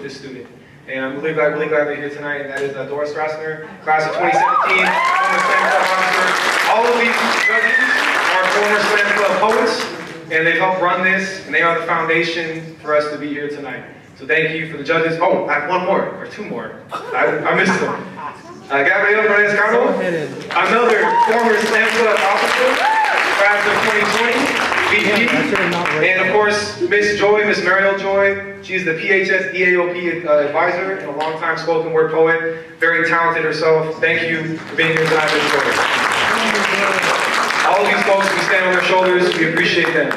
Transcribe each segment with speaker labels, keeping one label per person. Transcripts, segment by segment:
Speaker 1: this student. And I'm really glad they're here tonight, and that is Doris Strassner, class of 2017, former Slam Club officer. All of these judges are former Slam Club poets, and they've helped run this, and they are the foundation for us to be here tonight. So thank you for the judges. Oh, I have one more, or two more. I missed them. Gabriel Perez-Cano, another former Slam Club officer, class of 2020. VP, and of course, Miss Mariel Joy. She's the PHS EAOP advisor and a longtime spoken word poet. Very talented herself. Thank you for being here tonight, Miss Joy. All of these folks, we stand on their shoulders. We appreciate them.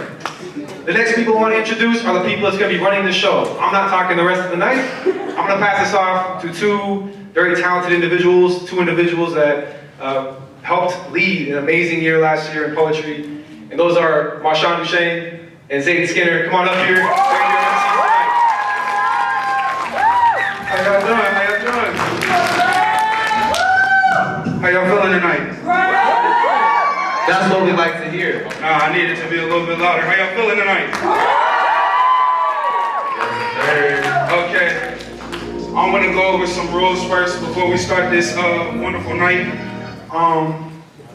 Speaker 1: The next people I want to introduce are the people that's going to be running the show. I'm not talking the rest of the night. I'm going to pass this off to two very talented individuals, two individuals that helped lead an amazing year last year in poetry. And those are Marshawn Duchesne and Zayden Skinner. Come on up here. How y'all doing? How y'all feeling tonight?
Speaker 2: That's what we like to hear.
Speaker 1: Nah, I need it to be a little bit louder. How y'all feeling tonight? Okay. I'm gonna go over some rules first before we start this wonderful night.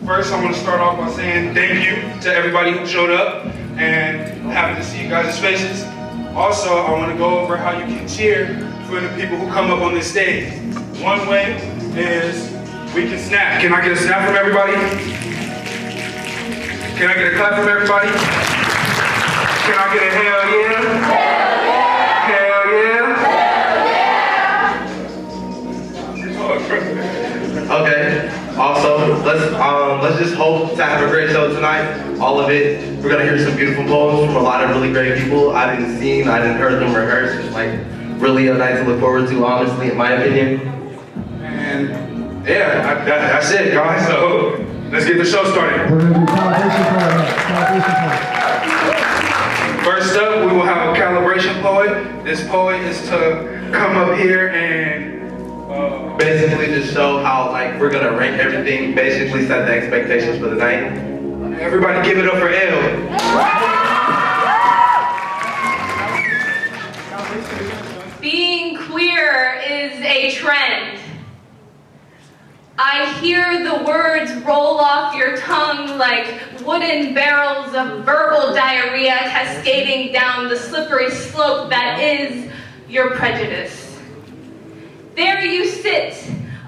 Speaker 1: First, I want to start off by saying thank you to everybody who showed up and happy to see you guys' faces. Also, I want to go over how you can cheer for the people who come up on this stage. One way is we can snap. Can I get a snap from everybody? Can I get a clap from everybody? Can I get a hell yeah? Hell yeah?
Speaker 2: Okay. Also, let's just hope to have a great show tonight. All of it. We're gonna hear some beautiful poems from a lot of really great people. I didn't heard them rehearsed. It's like really a night to look forward to, honestly, in my opinion.
Speaker 1: And yeah, that's it, guys. So let's get the show started.
Speaker 3: We're gonna do calibration poet.
Speaker 1: First up, we will have a calibration poet. This poet is to come up here and
Speaker 2: basically just show how like we're gonna rank everything, basically set the expectations for the night.
Speaker 1: Everybody give it up for L.
Speaker 4: Being queer is a trend. I hear the words roll off your tongue like wooden barrels of verbal diarrhea cascading down the slippery slope that is your prejudice. There you sit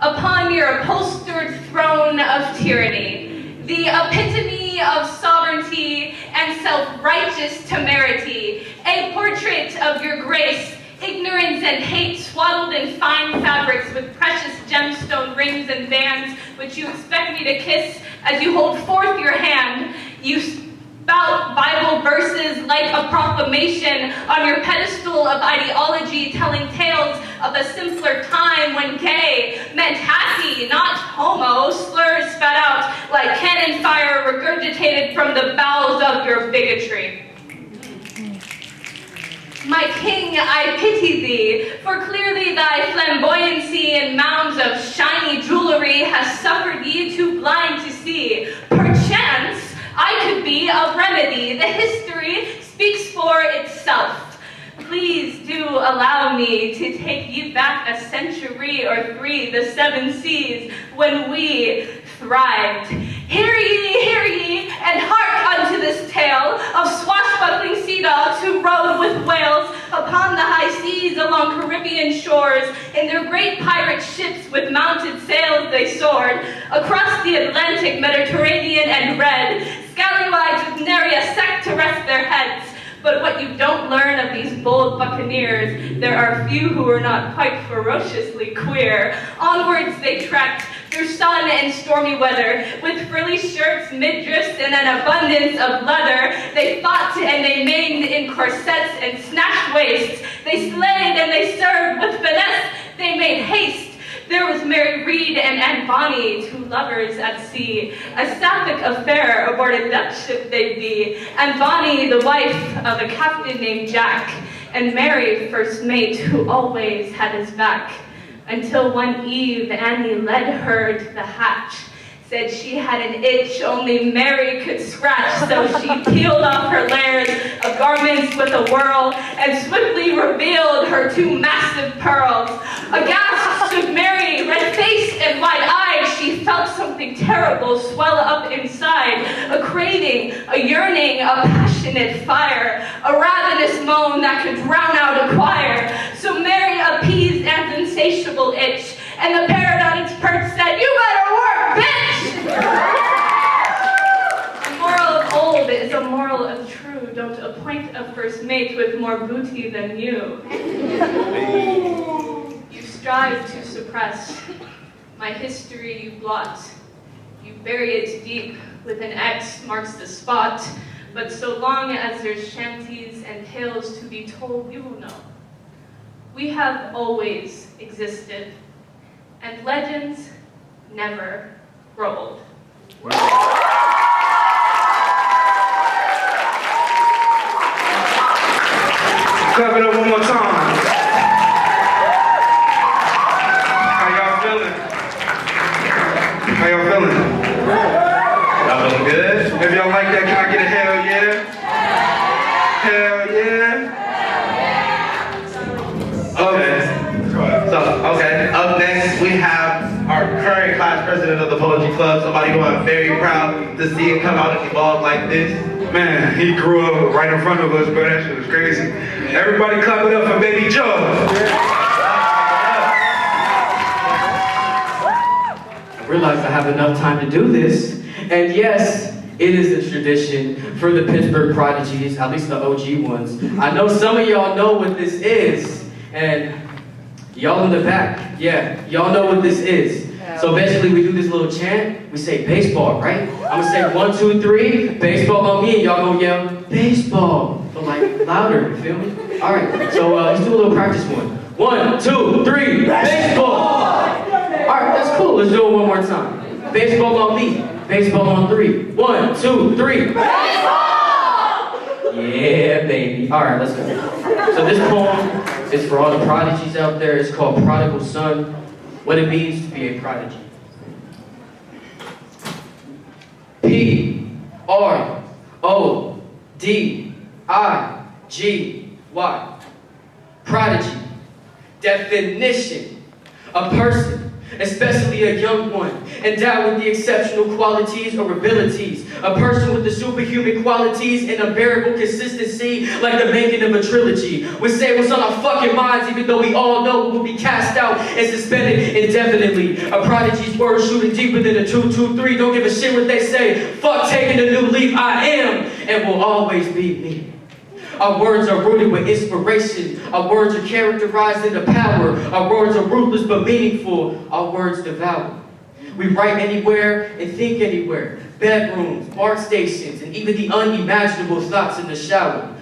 Speaker 4: upon your upholstered throne of tyranny, the epitome of sovereignty and self-righteous temerity, a portrait of your grace, ignorance and hate swaddled in fine fabrics with precious gemstone rings and bands, which you expect me to kiss as you hold forth your hand. You spout Bible verses like a proclamation on your pedestal of ideology, telling tales of a simpler time when gay meant happy, not homo, slurs spat out like cannon fire regurgitated from the bowels of your bigotry. My king, I pity thee, for clearly thy flamboyancy and mounds of shiny jewelry has suffered ye too blind to see. Perchance, I could be a remedy. The history speaks for itself. Please do allow me to take you back a century or three, the 7 seas, when we thrived. Hear ye, and hark unto this tale of swashbuckling sea dogs who rode with whales upon the high seas along Caribbean shores. In their great pirate ships with mounted sails they soared across the Atlantic, Mediterranean, and red, scallywags with nary a sect to rest their heads. But what you don't learn of these bold buccaneers, there are few who are not quite ferociously queer. Onwards they trekked through sun and stormy weather, with frilly shirts, midriffs, and an abundance of leather. They fought and they maimed in corsets and snatched waists. They slayed and they served with finesse. They made haste. There was Mary Read and Anne Bonny, two lovers at sea. A sapphic affair aboard a Dutch ship they'd be, and Bonny the wife of a captain named Jack, and Mary first mate who always had his back. Until one eve Annie led her to the hatch, said she had an itch only Mary could scratch, so she peeled off her layers of garments with a whirl and swiftly revealed her two massive pearls. Aghast stood Mary, red-faced and wide-eyed. She felt something terrible swell up inside, a craving, a yearning, a passionate fire, a ravenous moan that could drown out a choir. So Mary appeased Anne's insatiable itch, and the parrot on its perch said, "You better work, bitch!" The moral of old is a moral of true. Don't appoint a first mate with more booty than you. You strive to suppress. My history you blot. You bury it deep with an X marks the spot. But so long as there's shanties and tales to be told, you will know. We have always existed, and legends never grow old.
Speaker 1: Clap it up one more time. How y'all feeling? How y'all feeling?
Speaker 2: Y'all feeling good?
Speaker 1: If y'all like that, can I get a hell yeah? Hell yeah?
Speaker 2: Okay. So, okay, up next we have our current class president of the Poetry Club, somebody who I'm very proud to see him come out and evolve like this.
Speaker 1: Man, he grew up right in front of us, bro. That shit was crazy. Everybody clap it up for Baby Joe.
Speaker 3: I realized I have enough time to do this. And yes, it is a tradition for the Pittsburg Prodigies, at least the OG ones. I know some of y'all know what this is. And y'all in the back, yeah, y'all know what this is. So basically we do this little chant, we say baseball, right? I'm gonna say 1, 2, 3, baseball on me, and y'all gonna yell, baseball, but like louder, you feel me? All right, so let's do a little practice one. 1, 2, 3, baseball! All right, that's cool, let's do it one more time. Baseball on me, baseball on 3. 1, 2, 3, baseball! Yeah, baby. All right, let's go. So this poem is for all the prodigies out there. It's called Prodigal Son, what it means to be a prodigy. P-R-O-D-I-G-Y. Prodigy. Definition. A person, especially a young one, endowed with the exceptional qualities or abilities. A person with the superhuman qualities and unbearable consistency, like the making of a trilogy. We say what's on our fucking minds, even though we all know we'll be cast out and suspended indefinitely. A prodigy's words shooting deeper than a 2-2-3. Don't give a shit what they say. Fuck taking a new leap. I am and will always be me. Our words are rooted with inspiration. Our words are characterized in the power. Our words are ruthless but meaningful. Our words devour. We write anywhere and think anywhere. Bedrooms, BART stations, and even the unimaginable thoughts in the shower.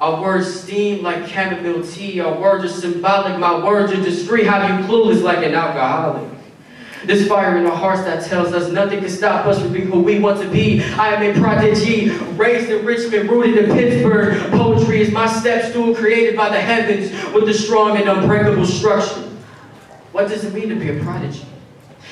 Speaker 3: Our words steam like chamomile tea. Our words are symbolic. My words are just free. Have you clueless like an alcoholic? This fire in our hearts that tells us nothing can stop us from being who we want to be. I am a prodigy, raised in Richmond, rooted in Pittsburgh. Poetry is my step stool created by the heavens with a strong and unbreakable structure. What does it mean to be a prodigy?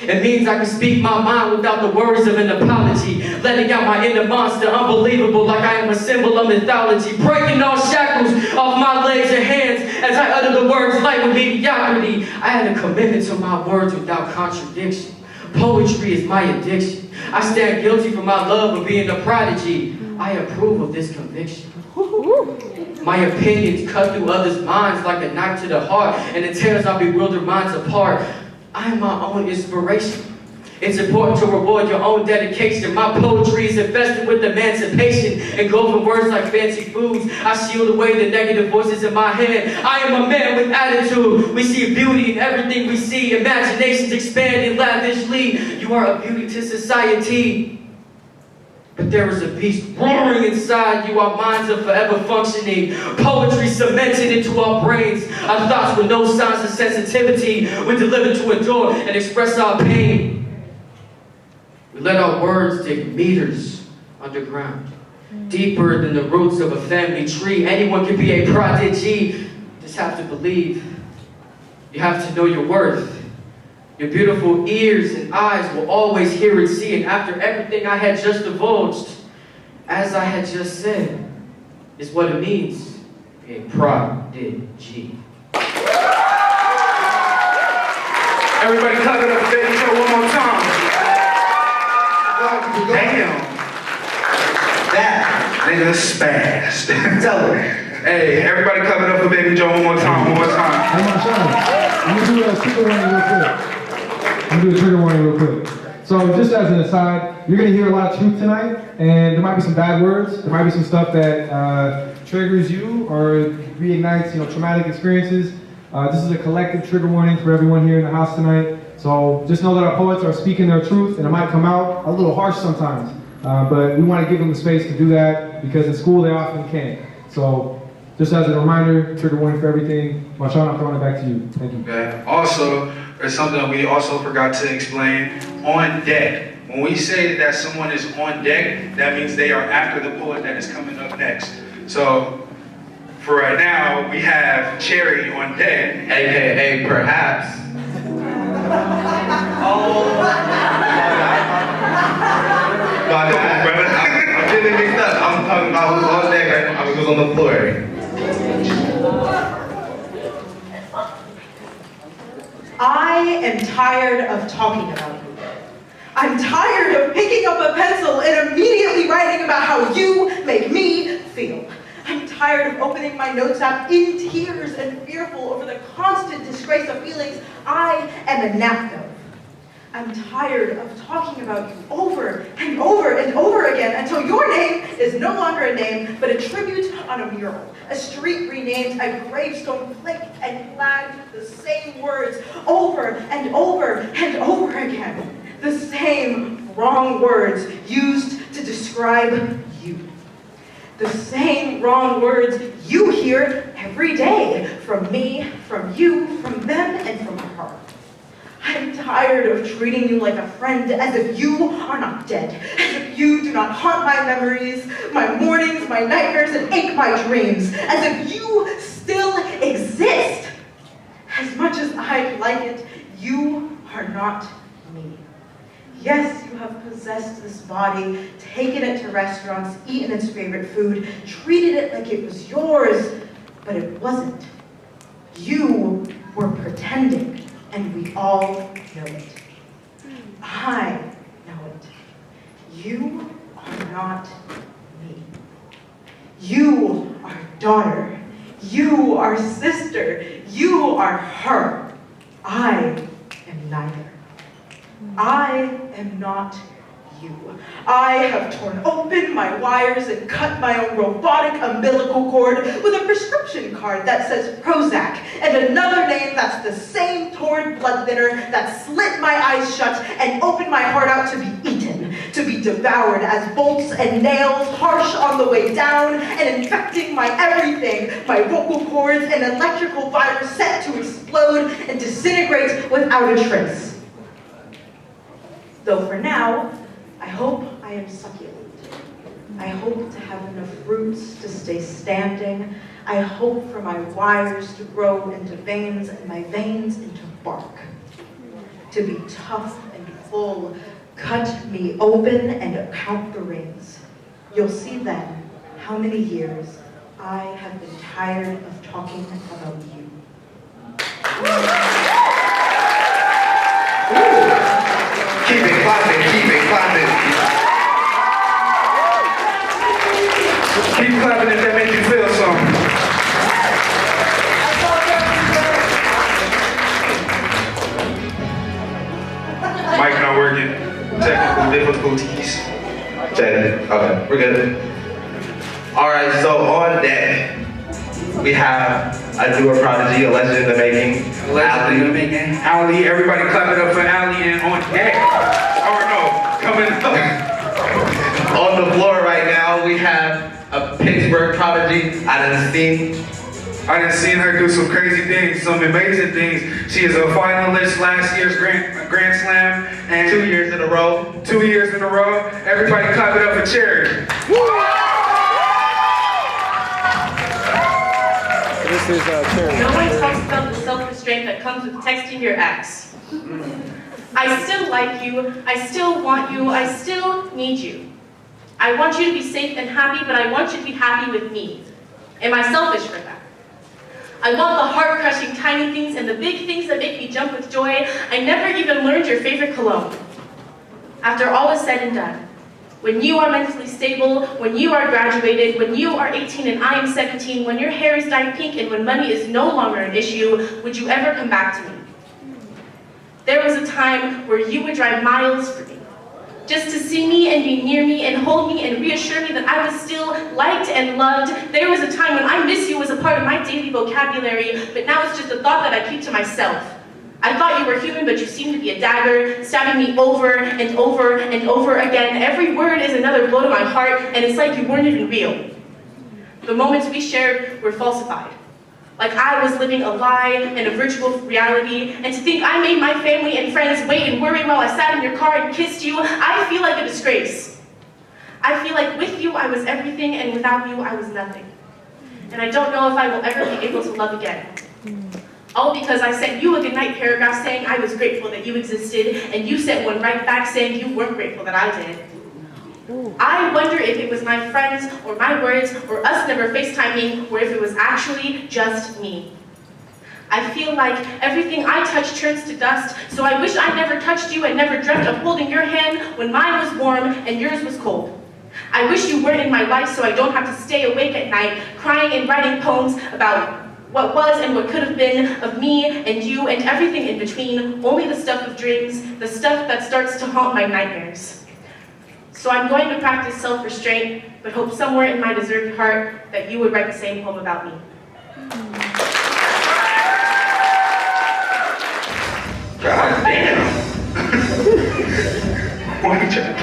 Speaker 3: It means I can speak my mind without the worries of an apology. Letting out my inner monster, unbelievable, like I am a symbol of mythology. Breaking all shackles off my legs and hands as I utter the words light with mediocrity. I had a commitment to my words without contradiction. Poetry is my addiction. I stand guilty for my love of being a prodigy. I approve of this conviction. My opinions cut through others' minds like a knife to the heart, and it tears our bewildered minds apart. I am my own inspiration. It's important to reward your own dedication. My poetry is infested with emancipation and golden words like fancy foods. I shield away the negative voices in my head. I am a man with attitude. We see beauty in everything we see. Imaginations expanding lavishly. You are a beauty to society. But there is a beast roaring inside you. Our minds are forever functioning. Poetry cemented into our brains. Our thoughts with no signs of sensitivity. We deliver to adore and express our pain. We let our words dig meters underground. Deeper than the roots of a family tree. Anyone can be a prodigy. Just have to believe. You have to know your worth. Your beautiful ears and eyes will always hear and see, and after everything I had just divulged, as I had just said, is what it means to be a prodigy.
Speaker 1: Everybody clap it up for Baby Joe one more time. Damn.
Speaker 2: That
Speaker 1: Nigga spazzed.
Speaker 2: tell her.
Speaker 1: Hey, everybody clap it up for Baby Joe one more time, one more time.
Speaker 5: Hey, Marshawn, I'm gonna do a trigger warning real quick. I'm gonna do a trigger warning real quick. So just as an aside, you're gonna hear a lot of truth tonight, and there might be some bad words. There might be some stuff that triggers you or reignites, traumatic experiences. This is a collective trigger warning for everyone here in the house tonight. So just know that our poets are speaking their truth, and it might come out a little harsh sometimes. But we want to give them the space to do that because in school they often can't. So just as a reminder, trigger warning for everything. Marshawn, I'm throwing it back to you. Thank you.
Speaker 1: Okay. Also, there's something we also forgot to explain. On deck. When we say that someone is on deck, that means they are after the poet that is coming up next. So, for right now, we have Cherry on deck.
Speaker 2: AKA perhaps. My bad, brother. I'm getting mixed up. I'm talking about who's on deck right now. Who's on the floor.
Speaker 6: I am tired of talking about you. I'm tired of picking up a pencil and immediately writing about how you make me feel. I'm tired of opening my notes app in tears and fearful over the constant disgrace of feelings I am enact of. I'm tired of talking about you over and over and over again until your name is no longer a name, but a tribute on a mural, a street renamed, a gravestone flaked and flagged with the same words over and over and over again. The same wrong words used to describe you. The same wrong words you hear every day from me, from you, from them, and from her. I'm tired of treating you like a friend as if you are not dead, as if you do not haunt my memories, my mornings, my nightmares, and ache my dreams, as if you still exist. As much as I'd like it, you are not me. Yes, you have possessed this body, taken it to restaurants, eaten its favorite food, treated it like it was yours, but it wasn't. You were pretending. And we all know it. I know it. You are not me. You are daughter. You are sister. You are her. I am neither. I am not you. I have torn open my wires and cut my own robotic umbilical cord with a prescription card that says Prozac and another name that's the same torn blood thinner that slit my eyes shut and opened my heart out to be eaten, to be devoured as bolts and nails, harsh on the way down and infecting my everything, my vocal cords, an electrical virus set to explode and disintegrate without a trace. Though for now, I hope I am succulent. I hope to have enough roots to stay standing. I hope for my wires to grow into veins and my veins into bark. To be tough and full, cut me open and count the rings. You'll see then how many years I have been tired of talking about you.
Speaker 2: Keep it clapping, keep it clapping.
Speaker 1: Keep clapping if that makes you feel something. Mic not working. Technical difficulties.
Speaker 2: Check. Okay, we're good. All right, so on deck, we have a newer prodigy, a legend in the making.
Speaker 1: Allie, everybody clap it up for Allie and on deck. Or no, coming up.
Speaker 2: On the floor right now, we have a Pittsburg Prodigy. I done
Speaker 1: seen her do some crazy things, some amazing things. She is a finalist last year's Grand Slam. And
Speaker 2: 2 years in a row.
Speaker 1: 2 years in a row. Everybody clap it up for Cherry.
Speaker 5: This is Terry.
Speaker 4: No one talks about the self-restraint that
Speaker 7: that comes with texting your ex. I still like you, I still want you, I still need you. I want you to be safe and happy, but I want you to be happy with me. Am I selfish for that? I want the heart-crushing tiny things and the big things that make me jump with joy. I never even learned your favorite cologne. After all is said and done, when you are mentally stable, when you are graduated, when you are 18 and I am 17, when your hair is dyed pink and when money is no longer an issue, would you ever come back to me? There was a time where you would drive miles for me, just to see me and be near me and hold me and reassure me that I was still liked and loved. There was a time when I miss you was a part of my daily vocabulary, but now it's just a thought that I keep to myself. I thought you were human, but you seem to be a dagger, stabbing me over and over and over again. Every word is another blow to my heart, and it's like you weren't even real. The moments we shared were falsified. Like I was living a lie in a virtual reality, and to think I made my family and friends wait and worry while I sat in your car and kissed you, I feel like a disgrace. I feel like with you I was everything, and without you I was nothing. And I don't know if I will ever be able to love again. All because I sent you a goodnight paragraph saying I was grateful that you existed, and you sent one right back saying you weren't grateful that I did. I wonder if it was my friends, or my words, or us never FaceTiming, or if it was actually just me. I feel like everything I touch turns to dust, so I wish I never touched you and never dreamt of holding your hand when mine was warm and yours was cold. I wish you weren't in my life so I don't have to stay awake at night, crying and writing poems about what was and what could have been of me and you and everything in between, only the stuff of dreams, the stuff that starts to haunt my nightmares. So I'm going to practice self-restraint, but hope somewhere in my deserted heart that you would write the same poem about me.
Speaker 1: God damn. One check.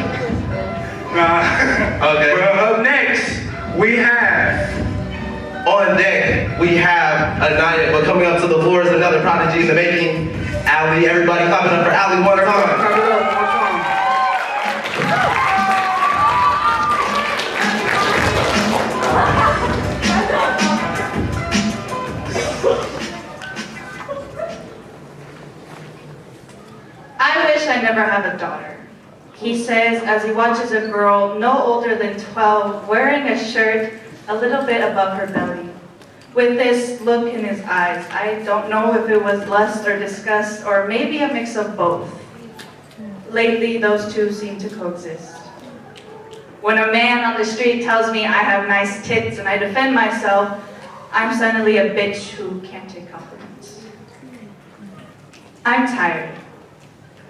Speaker 2: Okay.
Speaker 1: Well, up next, we have
Speaker 2: On deck, we have Anaya, but coming up to the floor is another prodigy in the making, Allie. Everybody clapping up for Allie one time.
Speaker 8: I wish I never had a daughter, he says as he watches a girl no older than 12 wearing a shirt a little bit above her belly. With this look in his eyes, I don't know if it was lust or disgust or maybe a mix of both. Lately, those two seem to coexist. When a man on the street tells me I have nice tits and I defend myself, I'm suddenly a bitch who can't take compliments. I'm tired.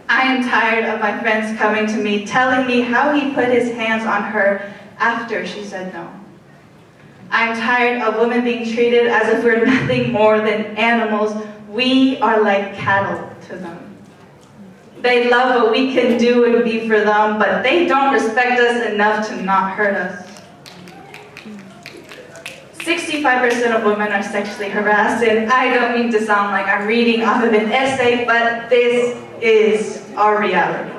Speaker 8: I am tired of my friends coming to me, telling me how he put his hands on her after she said no. I'm tired of women being treated as if we're nothing more than animals. We are like cattle to them. They love what we can do and be for them, but they don't respect us enough to not hurt us. 65% of women are sexually harassed, and I don't mean to sound like I'm reading off of an essay, but this is our reality.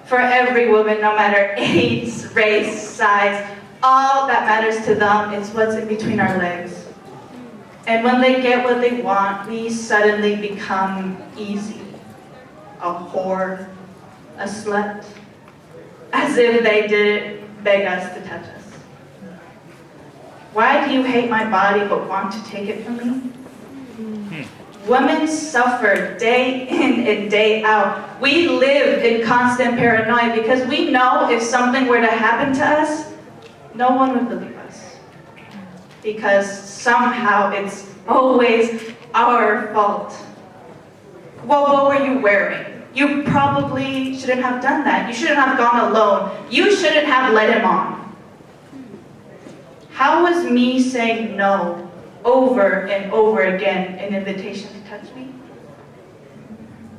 Speaker 8: For every woman, no matter age, race, size, all that matters to them is what's in between our legs. And when they get what they want, we suddenly become easy. A whore, a slut, as if they didn't beg us to touch us. Why do you hate my body but want to take it from me? Women suffer day in and day out. We live in constant paranoia because we know if something were to happen to us, no one would believe us. Because somehow it's always our fault. Well, what were you wearing? You probably shouldn't have done that. You shouldn't have gone alone. You shouldn't have led him on. How was me saying no over and over again an invitation to touch me?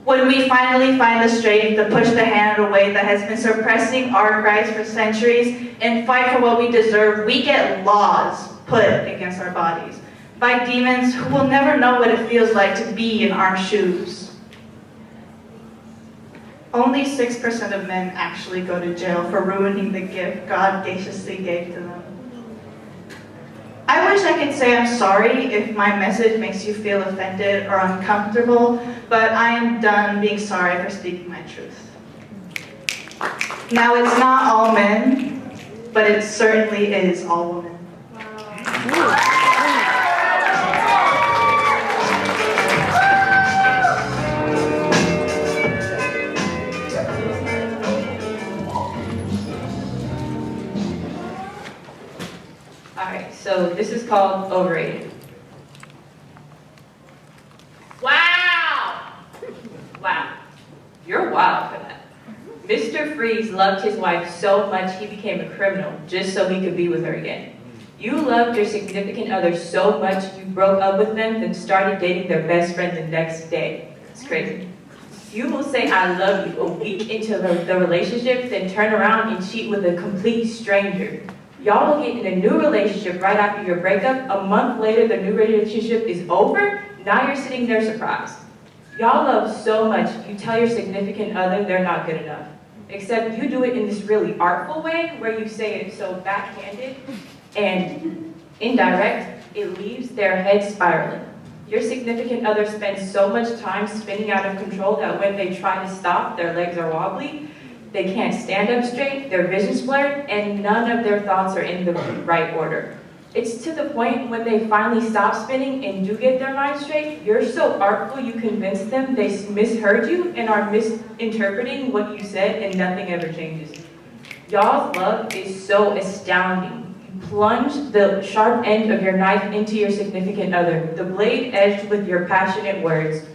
Speaker 8: When we finally find the strength to push the hand away that has been suppressing our cries for centuries and fight for what we deserve, we get laws put against our bodies by demons who will never know what it feels like to be in our shoes. Only 6% of men actually go to jail for ruining the gift God graciously gave to them. I I wish I could say I'm sorry if my message makes you feel offended or uncomfortable, but I am done being sorry for speaking my truth. Now, it's not all men, but it certainly is all women.
Speaker 9: Alright, so this is called overrated. Wow! Wow. You're wild for that. Mr. Freeze loved his wife so much he became a criminal just so he could be with her again. You loved your significant other so much you broke up with them, then started dating their best friend the next day. It's crazy. You will say I love you a week into the relationship, then turn around and cheat with a complete stranger. Y'all will get in a new relationship right after your breakup. A month later, the new relationship is over. Now you're sitting there surprised. Y'all love so much, you tell your significant other they're not good enough. Except you do it in this really artful way where you say it so backhanded and indirect, it leaves their head spiraling. Your significant other spends so much time spinning out of control that when they try to stop, their legs are wobbly, they can't stand up straight, their vision's blurred, and none of their thoughts are in the right order. It's to the point when they finally stop spinning and do get their mind straight, you're so artful you convince them they misheard you and are misinterpreting what you said and nothing ever changes. Y'all's love is so astounding. You plunge the sharp end of your knife into your significant other, the blade edged with your passionate words.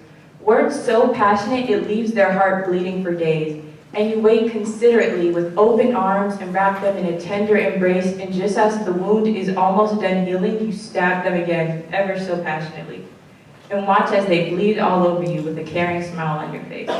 Speaker 9: Words so passionate it leaves their heart bleeding for days. And you wait considerately with open arms and wrap them in a tender embrace, and just as the wound is almost done healing, you stab them again, ever so passionately. And watch as they bleed all over you with a caring smile on your face.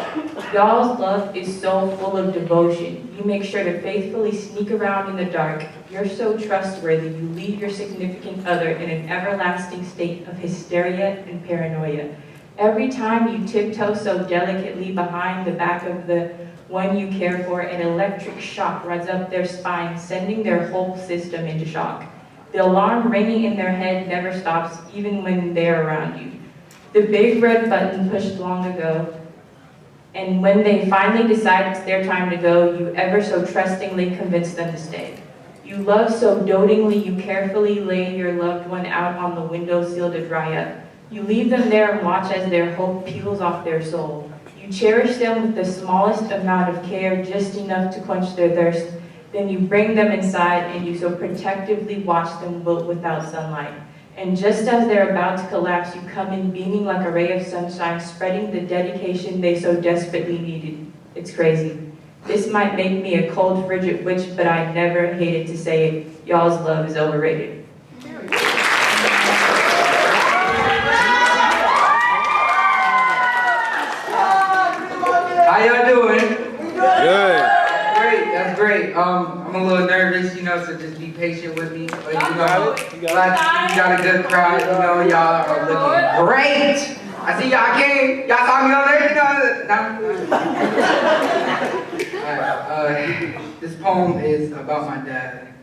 Speaker 9: Y'all's love is so full of devotion. You make sure to faithfully sneak around in the dark. You're so trustworthy, you leave your significant other in an everlasting state of hysteria and paranoia. Every time you tiptoe so delicately behind the back of the one you care for, an electric shock runs up their spine, sending their whole system into shock. The alarm ringing in their head never stops, even when they're around you. The big red button pushed long ago, and when they finally decide it's their time to go, you ever so trustingly convince them to stay. You love so dotingly, you carefully lay your loved one out on the windowsill to dry up. You leave them there and watch as their hope peels off their soul. You cherish them with the smallest amount of care, just enough to quench their thirst. Then you bring them inside and you so protectively watch them wilt without sunlight. And just as they're about to collapse, you come in beaming like a ray of sunshine, spreading the dedication they so desperately needed. It's crazy. This might make me a cold, frigid witch, but I never hated to say it. Y'all's love is overrated.
Speaker 10: How y'all doing?
Speaker 11: Good.
Speaker 10: That's great. I'm a little nervous, so just be patient with me. But you got a good crowd, y'all are looking great. I see y'all came, y'all saw me over there, Alright, this poem is about my dad.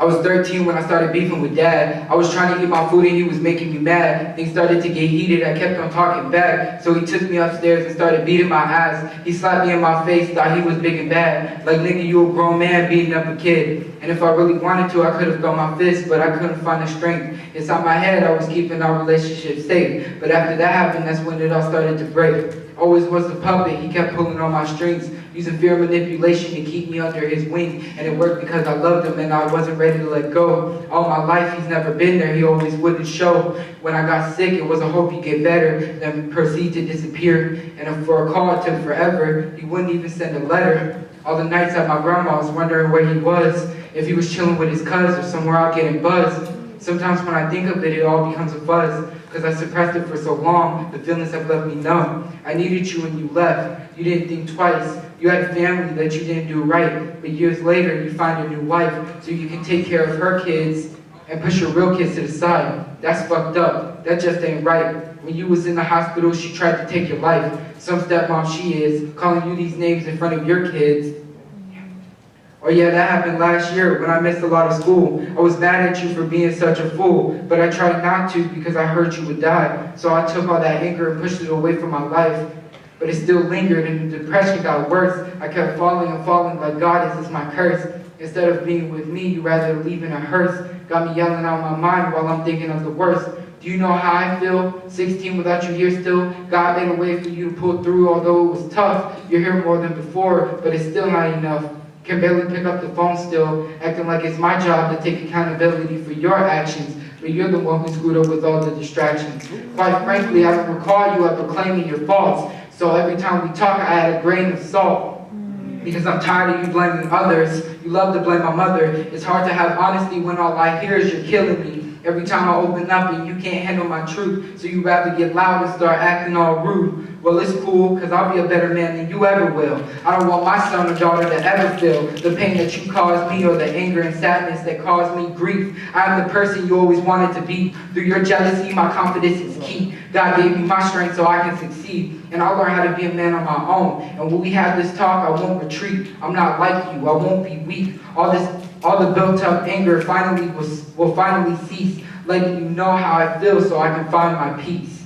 Speaker 10: I was 13 when I started beefing with Dad. I was trying to eat my food and he was making me mad. Things started to get heated, I kept on talking back. So he took me upstairs and started beating my ass. He slapped me in my face, thought he was big and bad. Like, nigga, you a grown man beating up a kid. And if I really wanted to, I could have thrown my fist, but I couldn't find the strength. Inside my head, I was keeping our relationship safe. But after that happened, that's when it all started to break. Always was the puppet, he kept pulling on my strings, using fear and manipulation to keep me under his wing. And it worked because I loved him and I wasn't ready to let go. All my life he's never been there, he always wouldn't show. When I got sick, it was a hope he'd get better, then proceed to disappear. And for a call it took forever, he wouldn't even send a letter. All the nights at my grandma's wondering where he was, if he was chilling with his cuz or somewhere out getting buzzed. Sometimes when I think of it, it all becomes a fuzz. Because I suppressed it for so long, the feelings have left me numb. I needed you when you left. You didn't think twice. You had a family that you didn't do right. But years later, you find a new wife so you can take care of her kids and push your real kids to the side. That's fucked up. That just ain't right. When you was in the hospital, she tried to take your life. Some stepmom she is, calling you these names in front of your kids. Oh yeah, that happened last year when I missed a lot of school. I was mad at you for being such a fool, but I tried not to because I heard you would die. So I took all that anger and pushed it away from my life. But it still lingered and the depression got worse. I kept falling and falling like God, is this my curse? Instead of being with me, you rather leave in a hearse. Got me yelling out my mind while I'm thinking of the worst. Do you know how I feel? 16 without you here still. God made a way for you to pull through, although it was tough. You're here more than before, but it's still not enough. Can barely pick up the phone still, acting like it's my job to take accountability for your actions, but you're the one who screwed up with all the distractions. Quite frankly, I don't recall you ever claiming your faults, so every time we talk, I add a grain of salt. Because I'm tired of you blaming others. You love to blame my mother. It's hard to have honesty when all I hear is you're killing me. Every time I open up and you can't handle my truth, so you rather get loud and start acting all rude. Well, it's cool, because I'll be a better man than you ever will. I don't want my son or daughter to ever feel the pain that you caused me or the anger and sadness that caused me grief. I'm the person you always wanted to be. Through your jealousy, my confidence is key. God gave me my strength so I can succeed. And I'll learn how to be a man on my own. And when we have this talk, I won't retreat. I'm not like you. I won't be weak. All the built up anger will finally cease, letting you know how I feel so I can find my peace.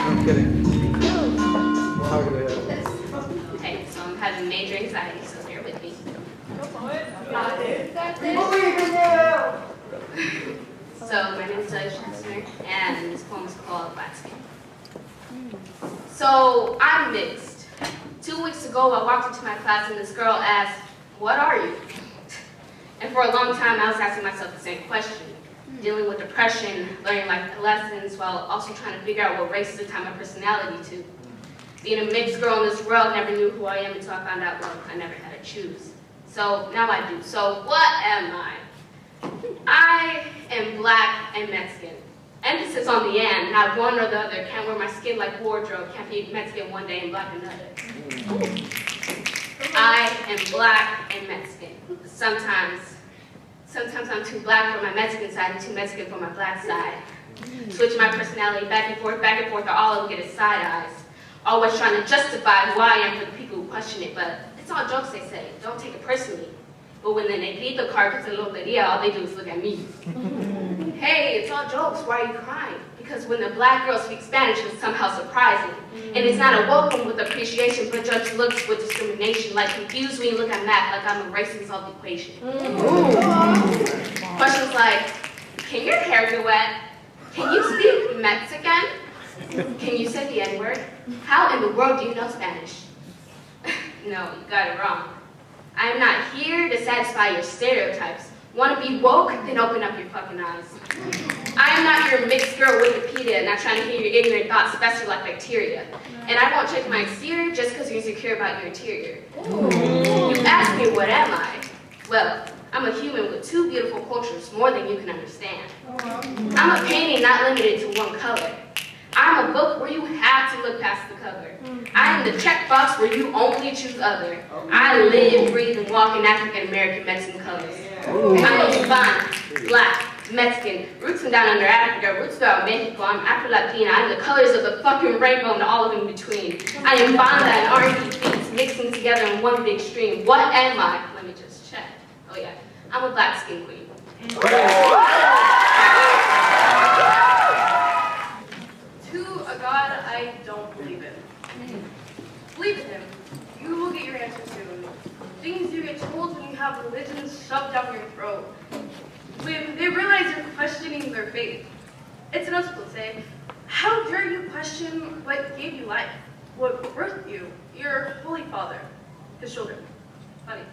Speaker 10: I'm kidding.
Speaker 4: Okay, so I'm having major anxiety, so bear with me. So my name is Schatzner, and this poem is called Black Skin. So I'm mixed. 2 weeks ago, I walked into my class and this girl asked, "What are you?" And for a long time, I was asking myself the same question, dealing with depression, learning life lessons, while also trying to figure out what race to tie my personality to. Being a mixed girl in this world, never knew who I am until I found out, well, I never had to choose. So now I do. So what am I? I am black and Mexican. Emphasis on the and, not one or the other. Can't wear my skin like wardrobe. Can't be Mexican one day and black another. I am black and Mexican. Sometimes I'm too black for my Mexican side and too Mexican for my black side. Switching my personality back and forth, or all I'll get is side eyes. Always trying to justify who I am for the people who question it, but it's all jokes, they say. Don't take it personally. But when the negrito car gets a loteria, all they do is look at me. Hey, it's all jokes, why are you crying? Because when the black girl speaks Spanish, it's somehow surprising. And it's not a welcome with appreciation, but judge looks with discrimination, like confused when you look at math, like I'm erasing solved equation. Questions like, can your hair get wet? Can you speak Mexican? Can you say the N-word? How in the world do you know Spanish? No, you got it wrong. I am not here to satisfy your stereotypes. Want to be woke? Then open up your fucking eyes. I am not your mixed girl Wikipedia, not trying to hear your ignorant thoughts fester like bacteria. And I won't check my exterior just because you're insecure about your interior. You ask me, what am I? Well, I'm a human with two beautiful cultures, more than you can understand. I'm a painting not limited to one color. I'm a book where you have to look past the cover. I am the checkbox where you only choose other. I live, breathe, and walk in African American Mexican colors. I'm a Hispanic, black, Mexican, roots from down under Africa, roots throughout Mexico. I'm Afro-Latina. I'm the colors of the fucking rainbow and all of in between. I am banda and R&B beats mixing together in one big stream. What am I? Let me just check. Oh yeah, I'm a black skin queen.
Speaker 7: To a God I don't believe in. Believe in him. You will get your answer soon. Things you get told when you have religion shoved down your throat. When they realize you're questioning their faith. It's enough to say, how dare you question what gave you life? What birthed you? Your Holy Father, his children. Funny.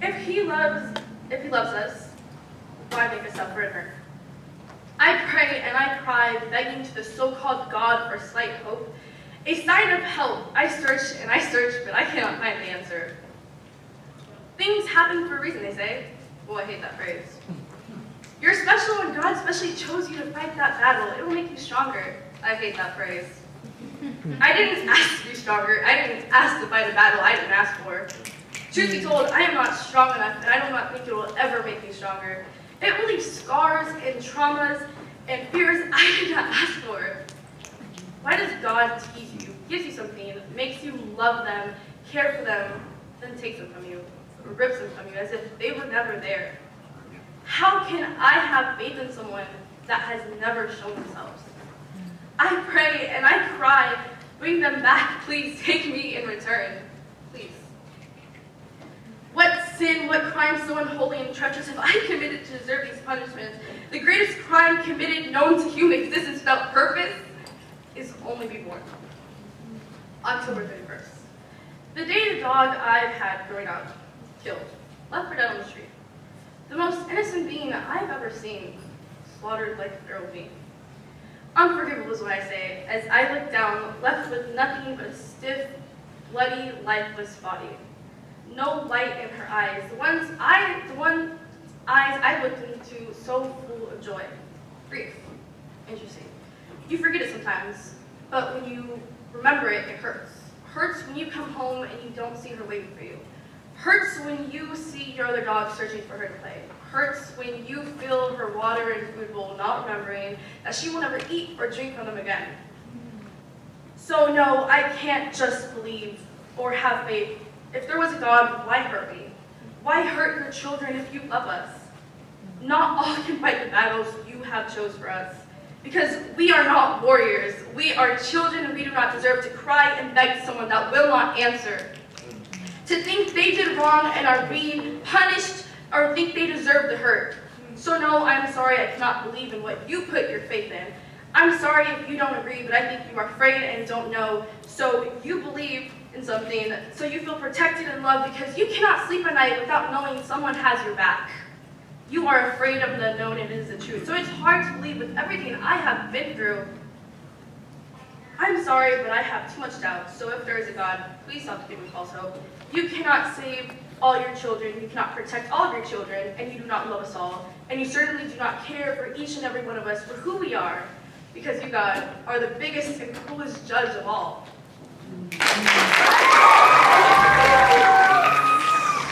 Speaker 7: If he loves us, why make us suffer and hurt? I pray and I cry, begging to the so-called God for slight hope. A sign of help. I search and I search, but I cannot find the answer. Things happen for a reason, they say. Well, I hate that phrase. You're special and God specially chose you to fight that battle. It will make you stronger. I hate that phrase. I didn't ask to be stronger. I didn't ask to fight a battle I didn't ask for. Truth be told, I am not strong enough, and I do not think it will ever make me stronger. It will leave scars and traumas and fears I did not ask for. Why does God tease you? gives you something, makes you love them, care for them, then takes them from you, or rips them from you as if they were never there. How can I have faith in someone that has never shown themselves? I pray and I cry, bring them back, please take me in return, please. What sin, what crime so unholy and treacherous have I committed to deserve these punishments? The greatest crime committed known to human existence without purpose is only be born. October 31st. The day the dog I've had growing up, killed, left for dead on the street. The most innocent being I've ever seen, slaughtered like a feral being. Unforgivable is what I say, as I look down, left with nothing but a stiff, bloody, lifeless body. No light in her eyes, the one eyes I looked into so full of joy. Grief. Interesting. You forget it sometimes, but when you remember it, it hurts. Hurts when you come home and you don't see her waiting for you. Hurts when you see your other dog searching for her to play. Hurts when you fill her water and food bowl, not remembering that she will never eat or drink from them again. So no, I can't just believe or have faith. If there was a God, why hurt me? Why hurt your children if you love us? Not all can fight the battles you have chose for us. Because we are not warriors. We are children and we do not deserve to cry and beg to someone that will not answer. To think they did wrong and are being punished or think they deserve the hurt. So no, I'm sorry I cannot believe in what you put your faith in. I'm sorry if you don't agree, but I think you are afraid and don't know. So you believe in something, so you feel protected and loved because you cannot sleep at night without knowing someone has your back. You are afraid of the unknown and it is the truth. So it's hard to believe with everything I have been through. I'm sorry, but I have too much doubt. So if there is a God, please stop giving false hope. You cannot save all your children. You cannot protect all of your children, and you do not love us all. And you certainly do not care for each and every one of us for who we are, because you, God, are the biggest and coolest judge of all.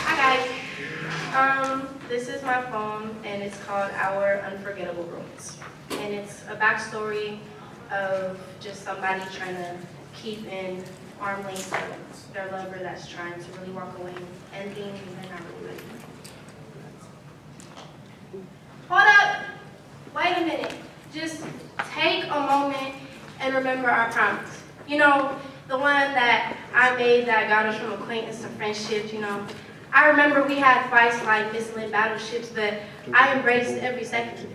Speaker 7: Hi guys. This is my poem, and it's called Our Unforgettable Romance. And it's a backstory of just somebody trying to keep in arm's length their lover that's trying to really walk away and things and they're not really ready. Hold up! Wait a minute. Just take a moment and remember our promise. You know, the one that I made that got us from acquaintance to friendship, you know. I remember we had fights like missile battleships, but I embraced every second.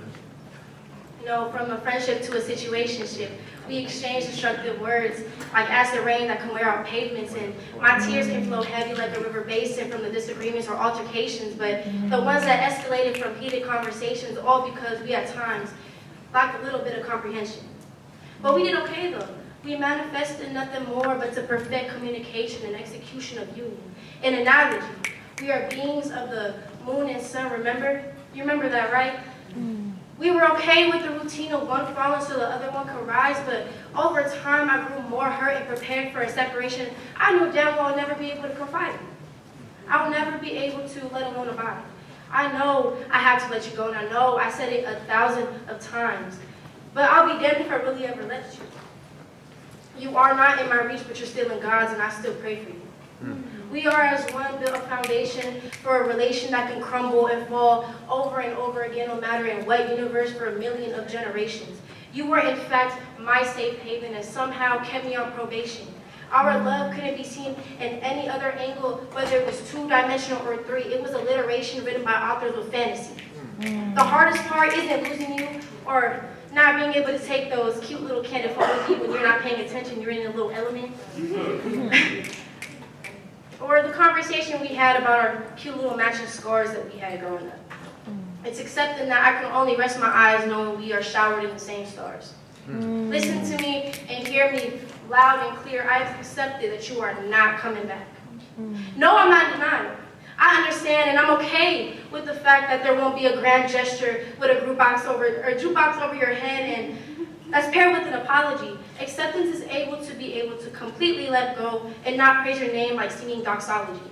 Speaker 7: You know, from a friendship to a situationship. We exchanged destructive words like acid rain that can wear out pavements, and my tears can flow heavy like a river basin from the disagreements or altercations, but the ones that escalated from heated conversations, all because we at times lacked a little bit of comprehension. But we did okay though. We manifested nothing more but to perfect communication and execution of union. An analogy, we are beings of the moon and sun, remember? You remember that, right? We were okay with the routine of one falling so the other one could rise, but over time I grew more hurt and prepared for a separation. I knew damn well I'd never be able to confide in. I would never be able to, let alone abide. I know I had to let you go, and I know I said it 1,000 of times, but I'll be damned if I really ever let you. You are not in my reach, but you're still in God's, and I still pray for you. We are as one built a foundation for a relation that can crumble and fall over and over again, no matter in what universe for 1,000,000 of generations. You were in fact my safe haven and somehow kept me on probation. Our love couldn't be seen in any other angle, whether it was 2-dimensional or 3. It was alliteration written by authors with fantasy. The hardest part isn't losing you or not being able to take those cute little candid photos of you when you're not paying attention, you're in a little element. Or the conversation we had about our cute little matching scars that we had growing up. It's accepting that I can only rest my eyes knowing we are showered in the same stars. Listen to me and hear me loud and clear. I have accepted that you are not coming back. No, I'm not denying. I understand and I'm okay with the fact that there won't be a grand gesture with a jukebox over your head, and that's paired with an apology. Acceptance is able to completely let go and not praise your name like singing doxology.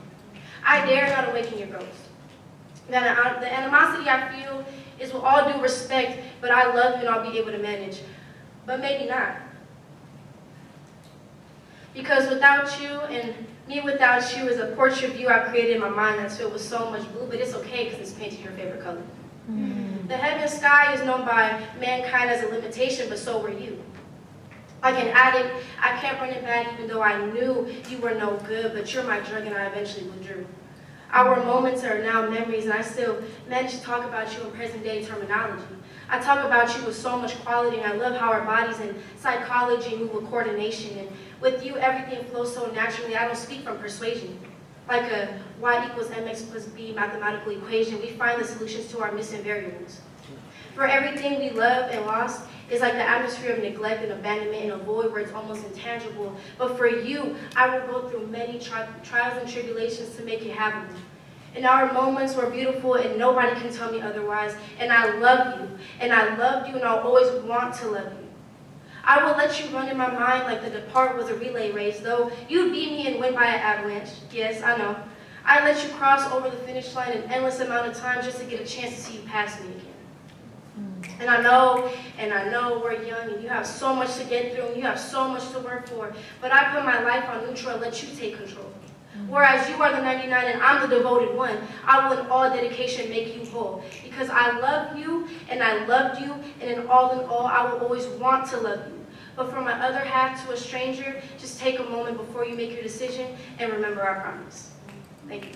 Speaker 7: I dare not awaken your ghost. The animosity I feel is with all due respect, but I love you and I'll be able to manage. But maybe not. Because without you and me without you is a portrait view I've created in my mind that's filled with so much blue, but it's okay because it's painted your favorite color. The heaven sky is known by mankind as a limitation, but so were you. Like an addict, I kept running back even though I knew you were no good, but you're my drug and I eventually withdrew. Our moments are now memories, and I still manage to talk about you in present day terminology. I talk about you with so much quality, and I love how our bodies and psychology move with coordination. And with you, everything flows so naturally. I don't speak from persuasion. Like a y equals mx plus b mathematical equation, we find the solutions to our missing variables. For everything we love and lost is like the atmosphere of neglect and abandonment in a void where it's almost intangible. But for you, I will go through many trials and tribulations to make it happen. And our moments were beautiful and nobody can tell me otherwise. And I love you, and I loved you, and I'll always want to love you. I will let you run in my mind like the depart was a relay race, though you beat me and win by an avalanche. Yes, I know. I let you cross over the finish line an endless amount of times just to get a chance to see you pass me again. And I know we're young and you have so much to get through and you have so much to work for, but I put my life on neutral and let you take control. Whereas you are the 99 and I'm the devoted one, I will in all dedication make you whole. Because I love you and I loved you, and in all, I will always want to love you. But for my other half to a stranger, just take a moment before you make your decision and remember our promise. Thank you.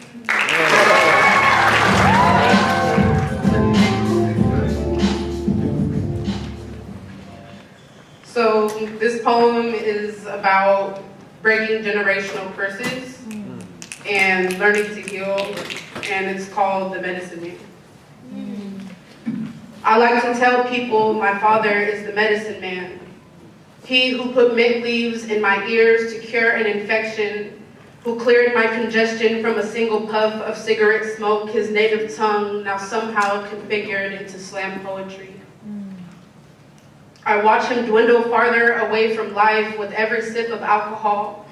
Speaker 11: So this poem is about breaking generational curses and learning to heal, and it's called The Medicine Man. I like to tell people my father is the medicine man. He who put mint leaves in my ears to cure an infection, who cleared my congestion from a single puff of cigarette smoke, his native tongue now somehow configured into slam poetry. I watch him dwindle farther away from life with every sip of alcohol.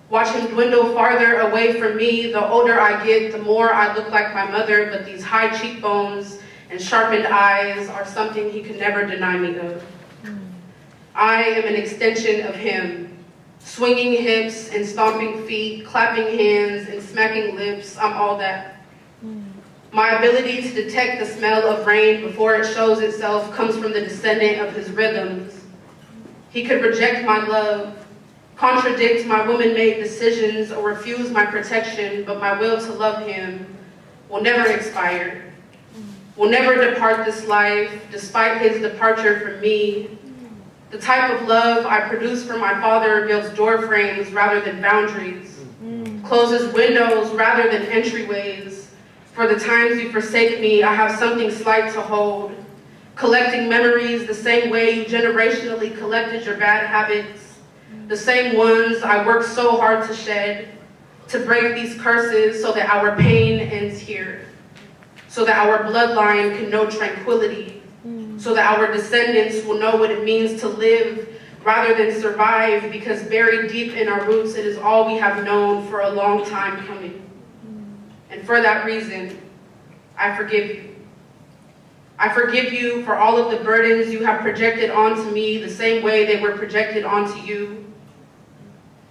Speaker 11: Watch him dwindle farther away from me. The older I get, the more I look like my mother, but these high cheekbones and sharpened eyes are something he could never deny me of. I am an extension of him, swinging hips and stomping feet, clapping hands and smacking lips. I'm all that. My ability to detect the smell of rain before it shows itself comes from the descendant of his rhythms. He could reject my love, contradict my woman-made decisions, or refuse my protection, but my will to love him will never expire, will never depart this life, despite his departure from me. The type of love I produce for my father builds door frames rather than boundaries, closes windows rather than entryways. For the times you forsake me, I have something slight to hold, collecting memories the same way you generationally collected your bad habits, the same ones I worked so hard to shed, to break these curses so that our pain ends here, so that our bloodline can know tranquility, so that our descendants will know what it means to live rather than survive, because buried deep in our roots, it is all we have known for a long time coming. And for that reason, I forgive you. I forgive you for all of the burdens you have projected onto me the same way they were projected onto you.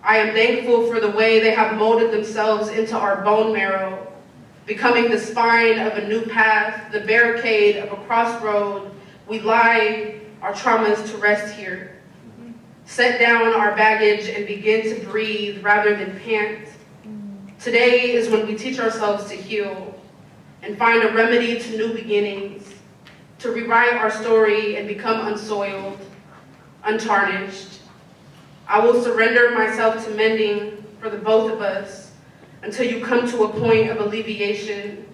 Speaker 11: I am thankful for the way they have molded themselves into our bone marrow, becoming the spine of a new path, the barricade of a crossroad. We lie our traumas to rest here. Set down our baggage and begin to breathe rather than pant. Today is when we teach ourselves to heal and find a remedy to new beginnings, to rewrite our story and become unsoiled, untarnished. I will surrender myself to mending for the both of us until you come to a point of alleviation.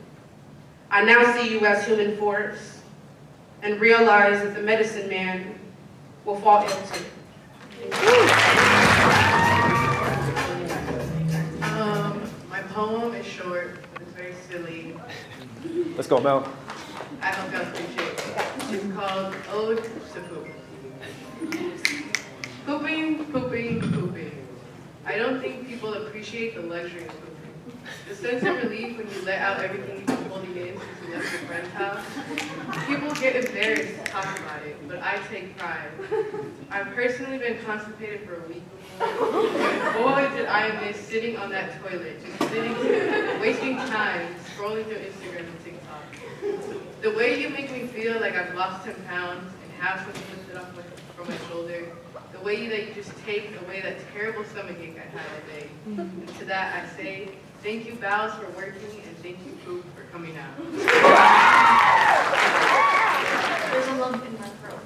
Speaker 11: I now see you as human force and realize that the medicine man will fall ill too. My poem is short, but it's very silly.
Speaker 1: Let's go, Mel.
Speaker 11: I hope y'all appreciate it. It's called Ode to Poop. Pooping, pooping, pooping. I don't think people appreciate the luxury of pooping. The sense of relief when you let out everything you've been holding in since you left your friend's house. People get embarrassed to talk about it, but I take pride. I've personally been constipated for a week before, and boy did I miss sitting on that toilet, just sitting there, wasting time, scrolling through Instagram and TikTok. The way you make me feel like I've lost 10 pounds and have something lifted off from my shoulder, the way that you just take away that terrible stomachache I had all day. And to that I say, thank you, Bowels, for working, and thank you, Poop, for coming out.
Speaker 12: There's a lump in my throat.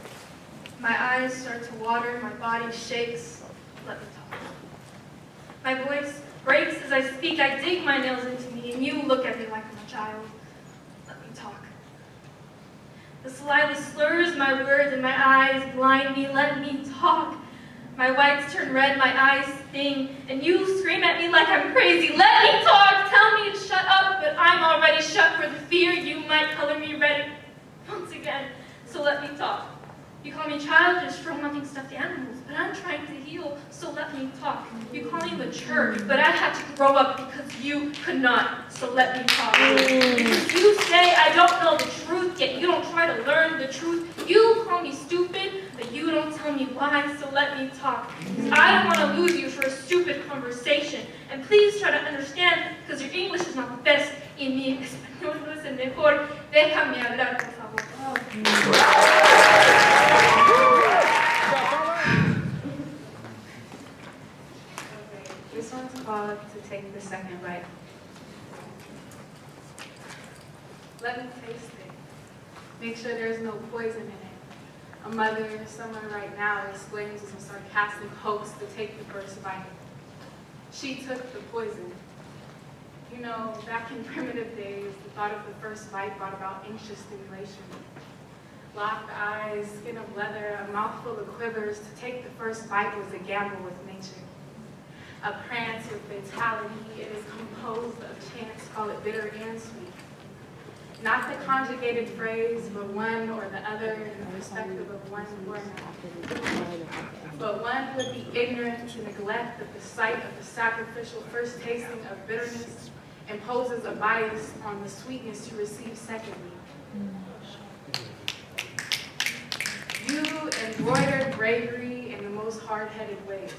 Speaker 12: My eyes start to water, my body shakes. Let me talk. My voice breaks as I speak. I dig my nails into me, and you look at me like I'm a child. Let me talk. The saliva slurs my words, and my eyes blind me. Let me talk. My whites turn red, my eyes sting, and you scream at me like I'm crazy. Let me talk! Tell me to shut up, but I'm already shut for the fear you might color me red once again. So let me talk. You call me childish for wanting stuffed animals, but I'm trying to heal, so let me talk. You call me mature, but I had to grow up because you could not, so let me talk. Because you say I don't know the truth, yet you don't try to learn the truth. You call me stupid, but you don't tell me why, so let me talk. Because I don't want to lose you for a stupid conversation. And please try to understand, because your English is not the best, y mi español no es el mejor. Déjame hablar, por favor.
Speaker 13: This one's called To Take the Second Bite. Let me taste it. Make sure there's no poison in it. A mother somewhere right now exclaims as a sarcastic hoax to take the first bite. She took the poison. You know, back in primitive days, the thought of the first bite brought about anxious stimulation. Locked eyes, skin of leather, a mouthful of quivers, to take the first bite was a gamble with nature. A prance with fatality, it is composed of chants, call it bitter and sweet. Not the conjugated phrase, but one or the other in the perspective of one or another. But one would be ignorant to neglect that the sight of the sacrificial first tasting of bitterness imposes a bias on the sweetness you receive secondly. You embroidered bravery in the most hard-headed ways.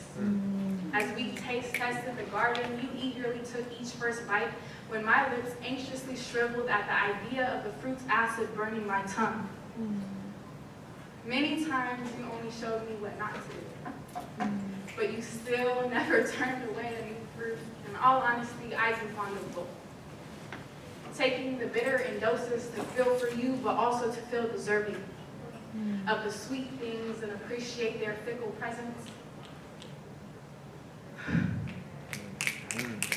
Speaker 13: As we taste tested the garden, you eagerly took each first bite when my lips anxiously shriveled at the idea of the fruit's acid burning my tongue. Many times you only showed me what not to do, but you still never turned away any fruit. In all honesty, I've been fond of both. Taking the bitter in doses to feel for you, but also to feel deserving of the sweet things and appreciate their fickle presence.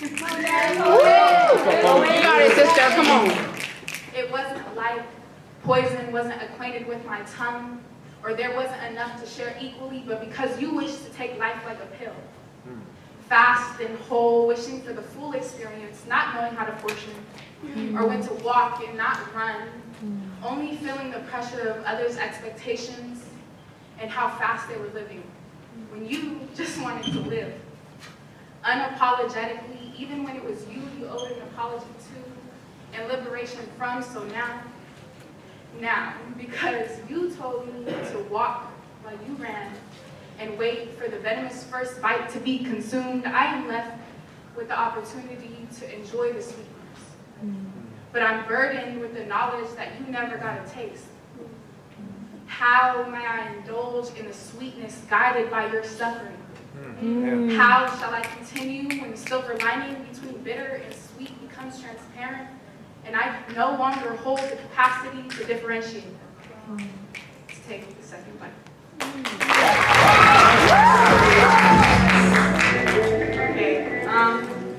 Speaker 11: You got it, sister, come on.
Speaker 13: It wasn't like poison wasn't acquainted with my tongue, or there wasn't enough to share equally, but because you wished to take life like a pill. Fast and whole, wishing for the full experience, not knowing how to portion, or when to walk and not run, only feeling the pressure of others' expectations and how fast they were living, when you just wanted to live. Unapologetically, even when it was you owed an apology to and liberation from, so now, because you told me to walk while you ran and wait for the venomous first bite to be consumed, I am left with the opportunity to enjoy the sweetness. But I'm burdened with the knowledge that you never got a taste. How may I indulge in the sweetness guided by your suffering? How shall I continue when the silver lining between bitter and sweet becomes transparent and I no longer hold the capacity to differentiate them? Let's take the second bite.
Speaker 8: Okay,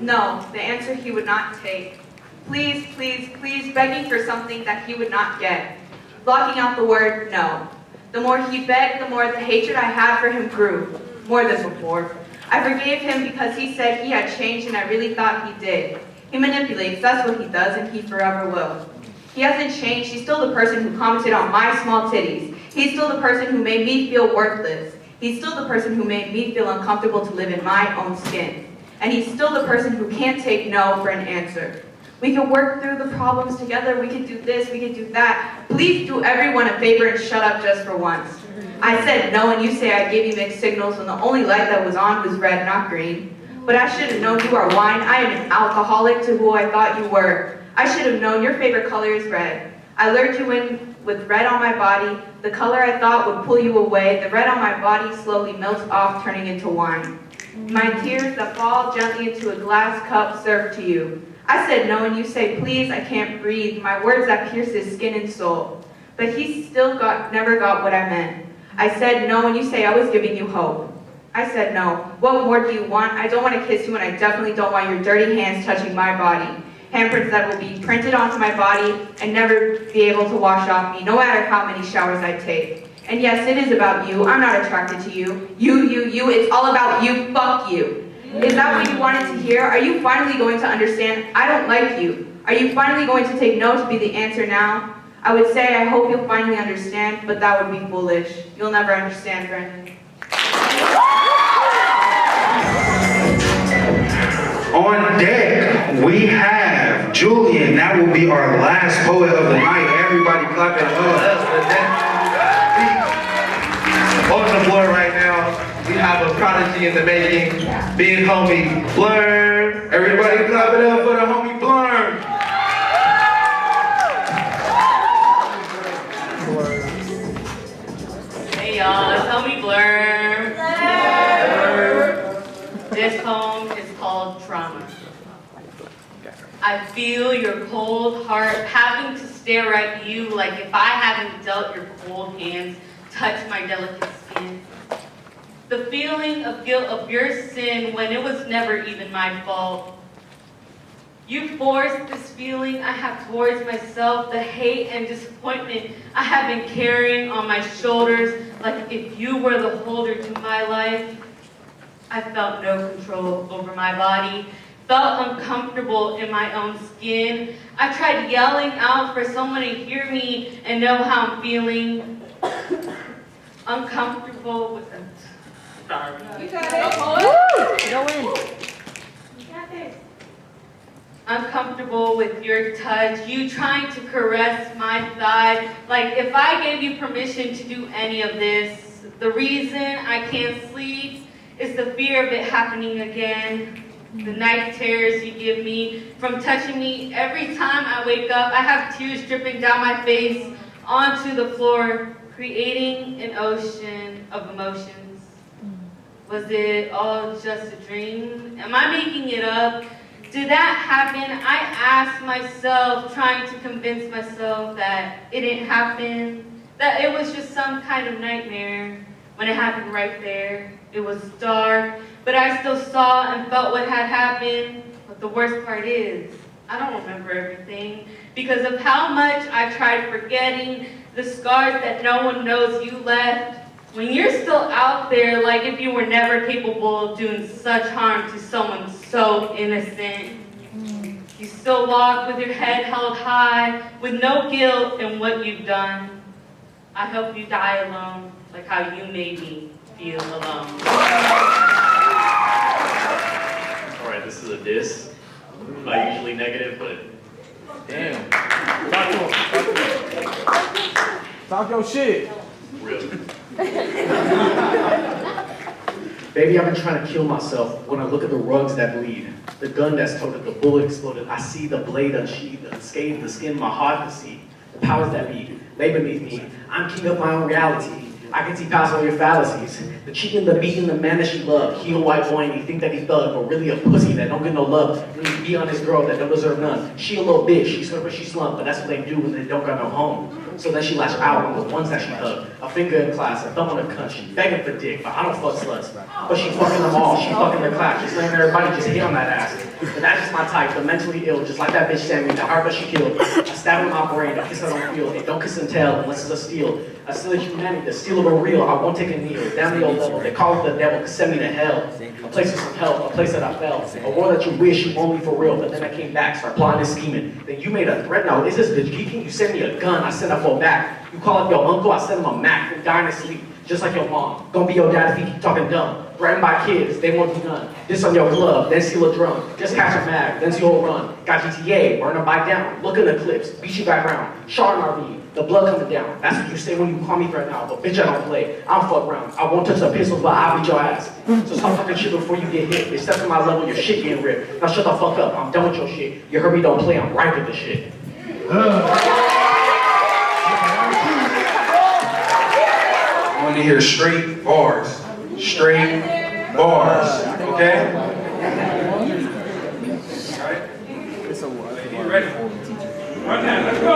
Speaker 8: no, the answer he would not take. Please, please, please, begging for something that he would not get. Blocking out the word no. The more he begged, the more the hatred I had for him grew. More than before. I forgave him because he said he had changed and I really thought he did. He manipulates, that's what he does, and he forever will. He hasn't changed, he's still the person who commented on my small titties. He's still the person who made me feel worthless. He's still the person who made me feel uncomfortable to live in my own skin. And he's still the person who can't take no for an answer. We can work through the problems together, we can do this, we can do that. Please do everyone a favor and shut up just for once. I said no and you say I gave you mixed signals when the only light that was on was red, not green. But I should have known you are wine. I am an alcoholic to who I thought you were. I should have known your favorite color is red. I lured you in with red on my body. The color I thought would pull you away. The red on my body slowly melts off, turning into wine. My tears that fall gently into a glass cup served to you. I said no and you say, please, I can't breathe. My words that pierce his skin and soul. But he still never got what I meant. I said no and you say I was giving you hope. I said no. What more do you want? I don't want to kiss you and I definitely don't want your dirty hands touching my body. Handprints that will be printed onto my body and never be able to wash off me, no matter how many showers I take. And yes, it is about you. I'm not attracted to you. You, it's all about you. Fuck you. Is that what you wanted to hear? Are you finally going to understand? I don't like you. Are you finally going to take no to be the answer now? I would say I hope you'll finally understand, but that would be foolish. You'll never understand, Brendan.
Speaker 14: On deck, we have Julian. That will be our last poet of the night. Everybody clap it up.
Speaker 2: On the floor right now, we have a prodigy in the making. Big homie, Blurm. Everybody clap it up for the homie Blurm.
Speaker 9: Hey y'all, it's homie Blurm. This poem is called Trauma. I feel your cold heart having to stare at you like if I haven't dealt your cold hands touch my delicate skin. The feeling of guilt of your sin when it was never even my fault. You forced this feeling I have towards myself, the hate and disappointment I have been carrying on my shoulders like if you were the holder to my life. I felt no control over my body, felt uncomfortable in my own skin. I tried yelling out for someone to hear me and know how I'm feeling. Uncomfortable with them. Sorry.
Speaker 4: You got it. Go in. You got this.
Speaker 9: Uncomfortable with your touch, you trying to caress my thigh, like if I gave you permission to do any of this. The reason I can't sleep is the fear of it happening again. The night terrors you give me from touching me. Every time I wake up, I have tears dripping down my face onto the floor, creating an ocean of emotions. Was it all just a dream? Am I making it up? Did that happen? I asked myself, trying to convince myself that it didn't happen, that it was just some kind of nightmare. When it happened right there, it was dark, but I still saw and felt what had happened. But the worst part is, I don't remember everything because of how much I tried forgetting the scars that no one knows you left. When you're still out there, like if you were never capable of doing such harm to someone so innocent, you still walk with your head held high, with no guilt in what you've done. I hope you die alone, like how you made me feel alone.
Speaker 15: All right, this is a diss. Not usually negative, but
Speaker 16: damn. Talk your shit.
Speaker 15: Real.
Speaker 17: Baby, I've been trying to kill myself when I look at the rugs that bleed. The gun that's toted, the bullet exploded. I see the blade unsheathed, unscathed, the skin my heart can see. The powers that be lay beneath me. I'm king of my own reality. I can see past all your fallacies. The cheating, the beating, the man that she loved. He a white boy and he think that he thug, but really a pussy that don't get no love. And he be on this girl that don't deserve none. She a little bitch, she slurp, she slump, but that's what they do when they don't got no home. So then she lash out on the ones that she hugged. A finger in class, a thumb on her cunt. She begging for dick, but I don't fuck sluts. But she fucking them all, she fucking their class. Just letting everybody just hit on that ass. But that's just my type, the mentally ill, just like that bitch Sammy, the heart that she killed. I stab in my brain, I kiss I don't feel. It don't kiss and tell unless it's a steal. I steal a humanity, the steal of a real. I won't take a kneel. Down the old level, they call it the devil, cause send me to hell. A place with some help, a place that I fell. A world that you wish you only for real. But then I came back, start plotting and scheming. Then you made a threat, now is this bitch geeking? You send me a gun, I send a phone back. You call up your uncle, I send him a Mac. From dying to sleep, just like your mom. Gonna be your dad if he keep talking dumb. Threatened by kids, they won't do none. This on your glove, then seal a drum. Just catch a mag, then seal a run. Got GTA, burn a bike down. Look in the clips, beat you back round. Sean RV, the blood coming down. That's what you say when you call me threat now. But bitch, I don't play. I don't fuck around. I won't touch a pistol, but I'll beat your ass. So stop talking shit before you get hit. Bitch, step to my level, your shit getting ripped. Now shut the fuck up, I'm done with your shit. You heard me, don't play, I'm right with the shit.
Speaker 14: I want to hear straight bars. Straight bars. Okay? Alright? You ready? Run that, let's go!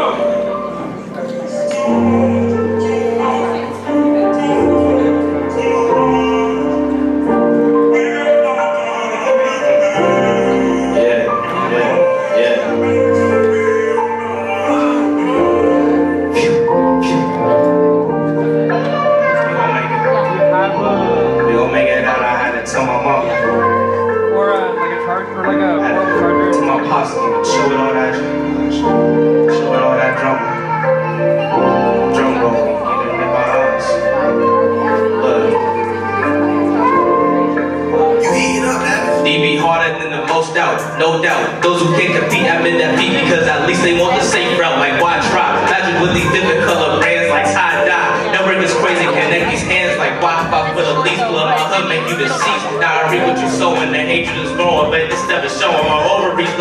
Speaker 2: No doubt, those who can't compete, I'm in that beat because at least they want the safe route. Like why try? Imagine with these different color brands like tie-dye. Never this crazy, connect these hands like why fight for the least blood. My hood make you deceased. Now I reap what you sowing, the hatred is growing, but it's never showing. My ovaries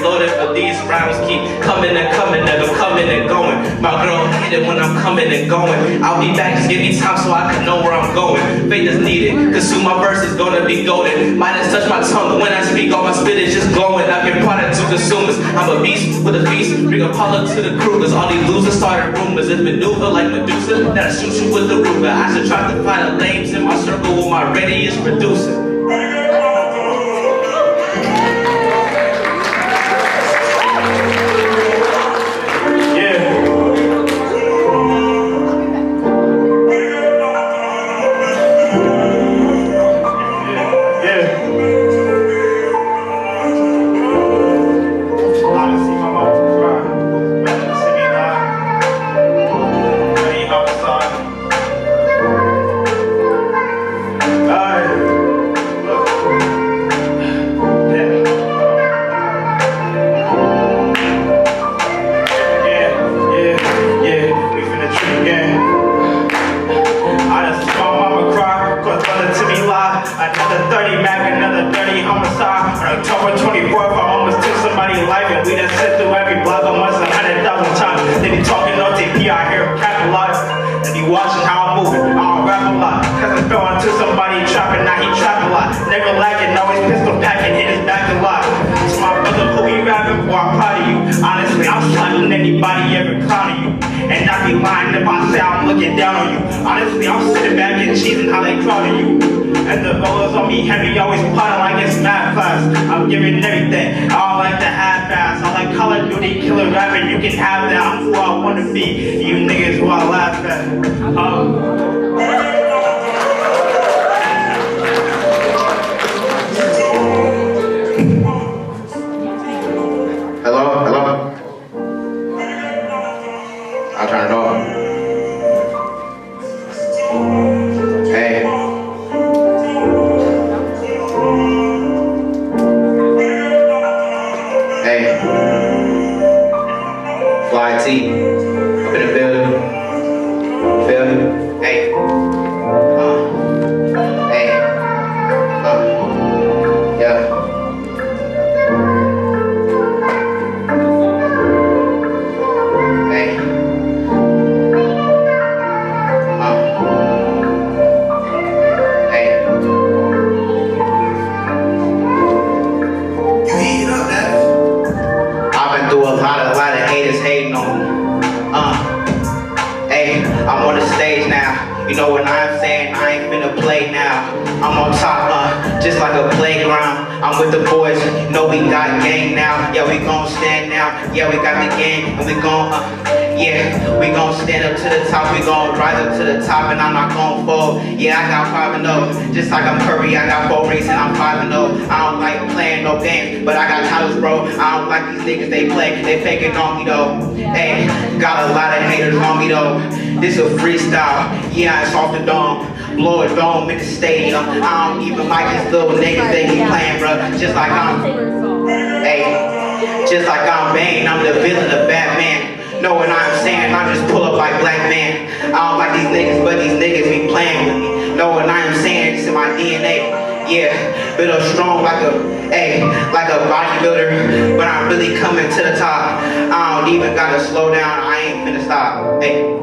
Speaker 2: loaded, but these rhymes keep coming and coming, never coming and going. My girl hit it when I'm coming and going. I'll be back, just give me time so I can know where I'm going. Faith is needed, consume my verse is gonna be golden. Might have touched my tongue when I speak, all my spit is just glowing. I've been product to consumers. I'm a beast with a feast. Bring Apollo to the crew, cause all these losers started rumors. It's maneuver like Medusa, that I shoot you with the Ruger. I should try to find the lames in my circle with my readiest producer.
Speaker 14: Anybody ever clowning you, and I be lying if I say I'm looking down on you. Honestly, I'm sitting back and cheesing how they crowding you. And the rollers on me heavy, always plotting like it's math class. I'm giving everything, I don't like the half-ass. I like Call of Duty, killer rapping, you can have that. I'm who I wanna be, you niggas who I laugh at.
Speaker 2: Hello? I'll turn it off. Hey. Hey. Fly T. Up in the building. Feel me? Hey. Hey. Yeah. You know what I'm saying? I ain't finna play now. I'm on top, just like a playground. I'm with the boys, you know we got game now. Yeah, we gon' stand now. Yeah, we got the game, and we gon' yeah, we gon' stand up to the top. We gon' rise up to the top, and I'm not gon' fold. Yeah, I got 5-0, just like I'm Curry. I got 4 rings and I'm 5-0. I don't like playing no games, but I got titles, bro. I don't like these niggas they play. They faking on me though. Hey, got a lot of haters on me though.
Speaker 14: This a freestyle, yeah, it's off the dome. Blow a dome in the stadium. I don't even like this little niggas they be playing, bruh. Just like I'm, hey, just like I'm Bane, I'm the villain of Batman. Know what I'm saying? I just pull up like black man. I don't like these niggas, but these niggas be playing with me. Know what I'm saying? It's in my DNA. Yeah, built up strong like a bodybuilder, but I'm really coming to the top. I don't even gotta slow down. I ain't finna stop. Hey.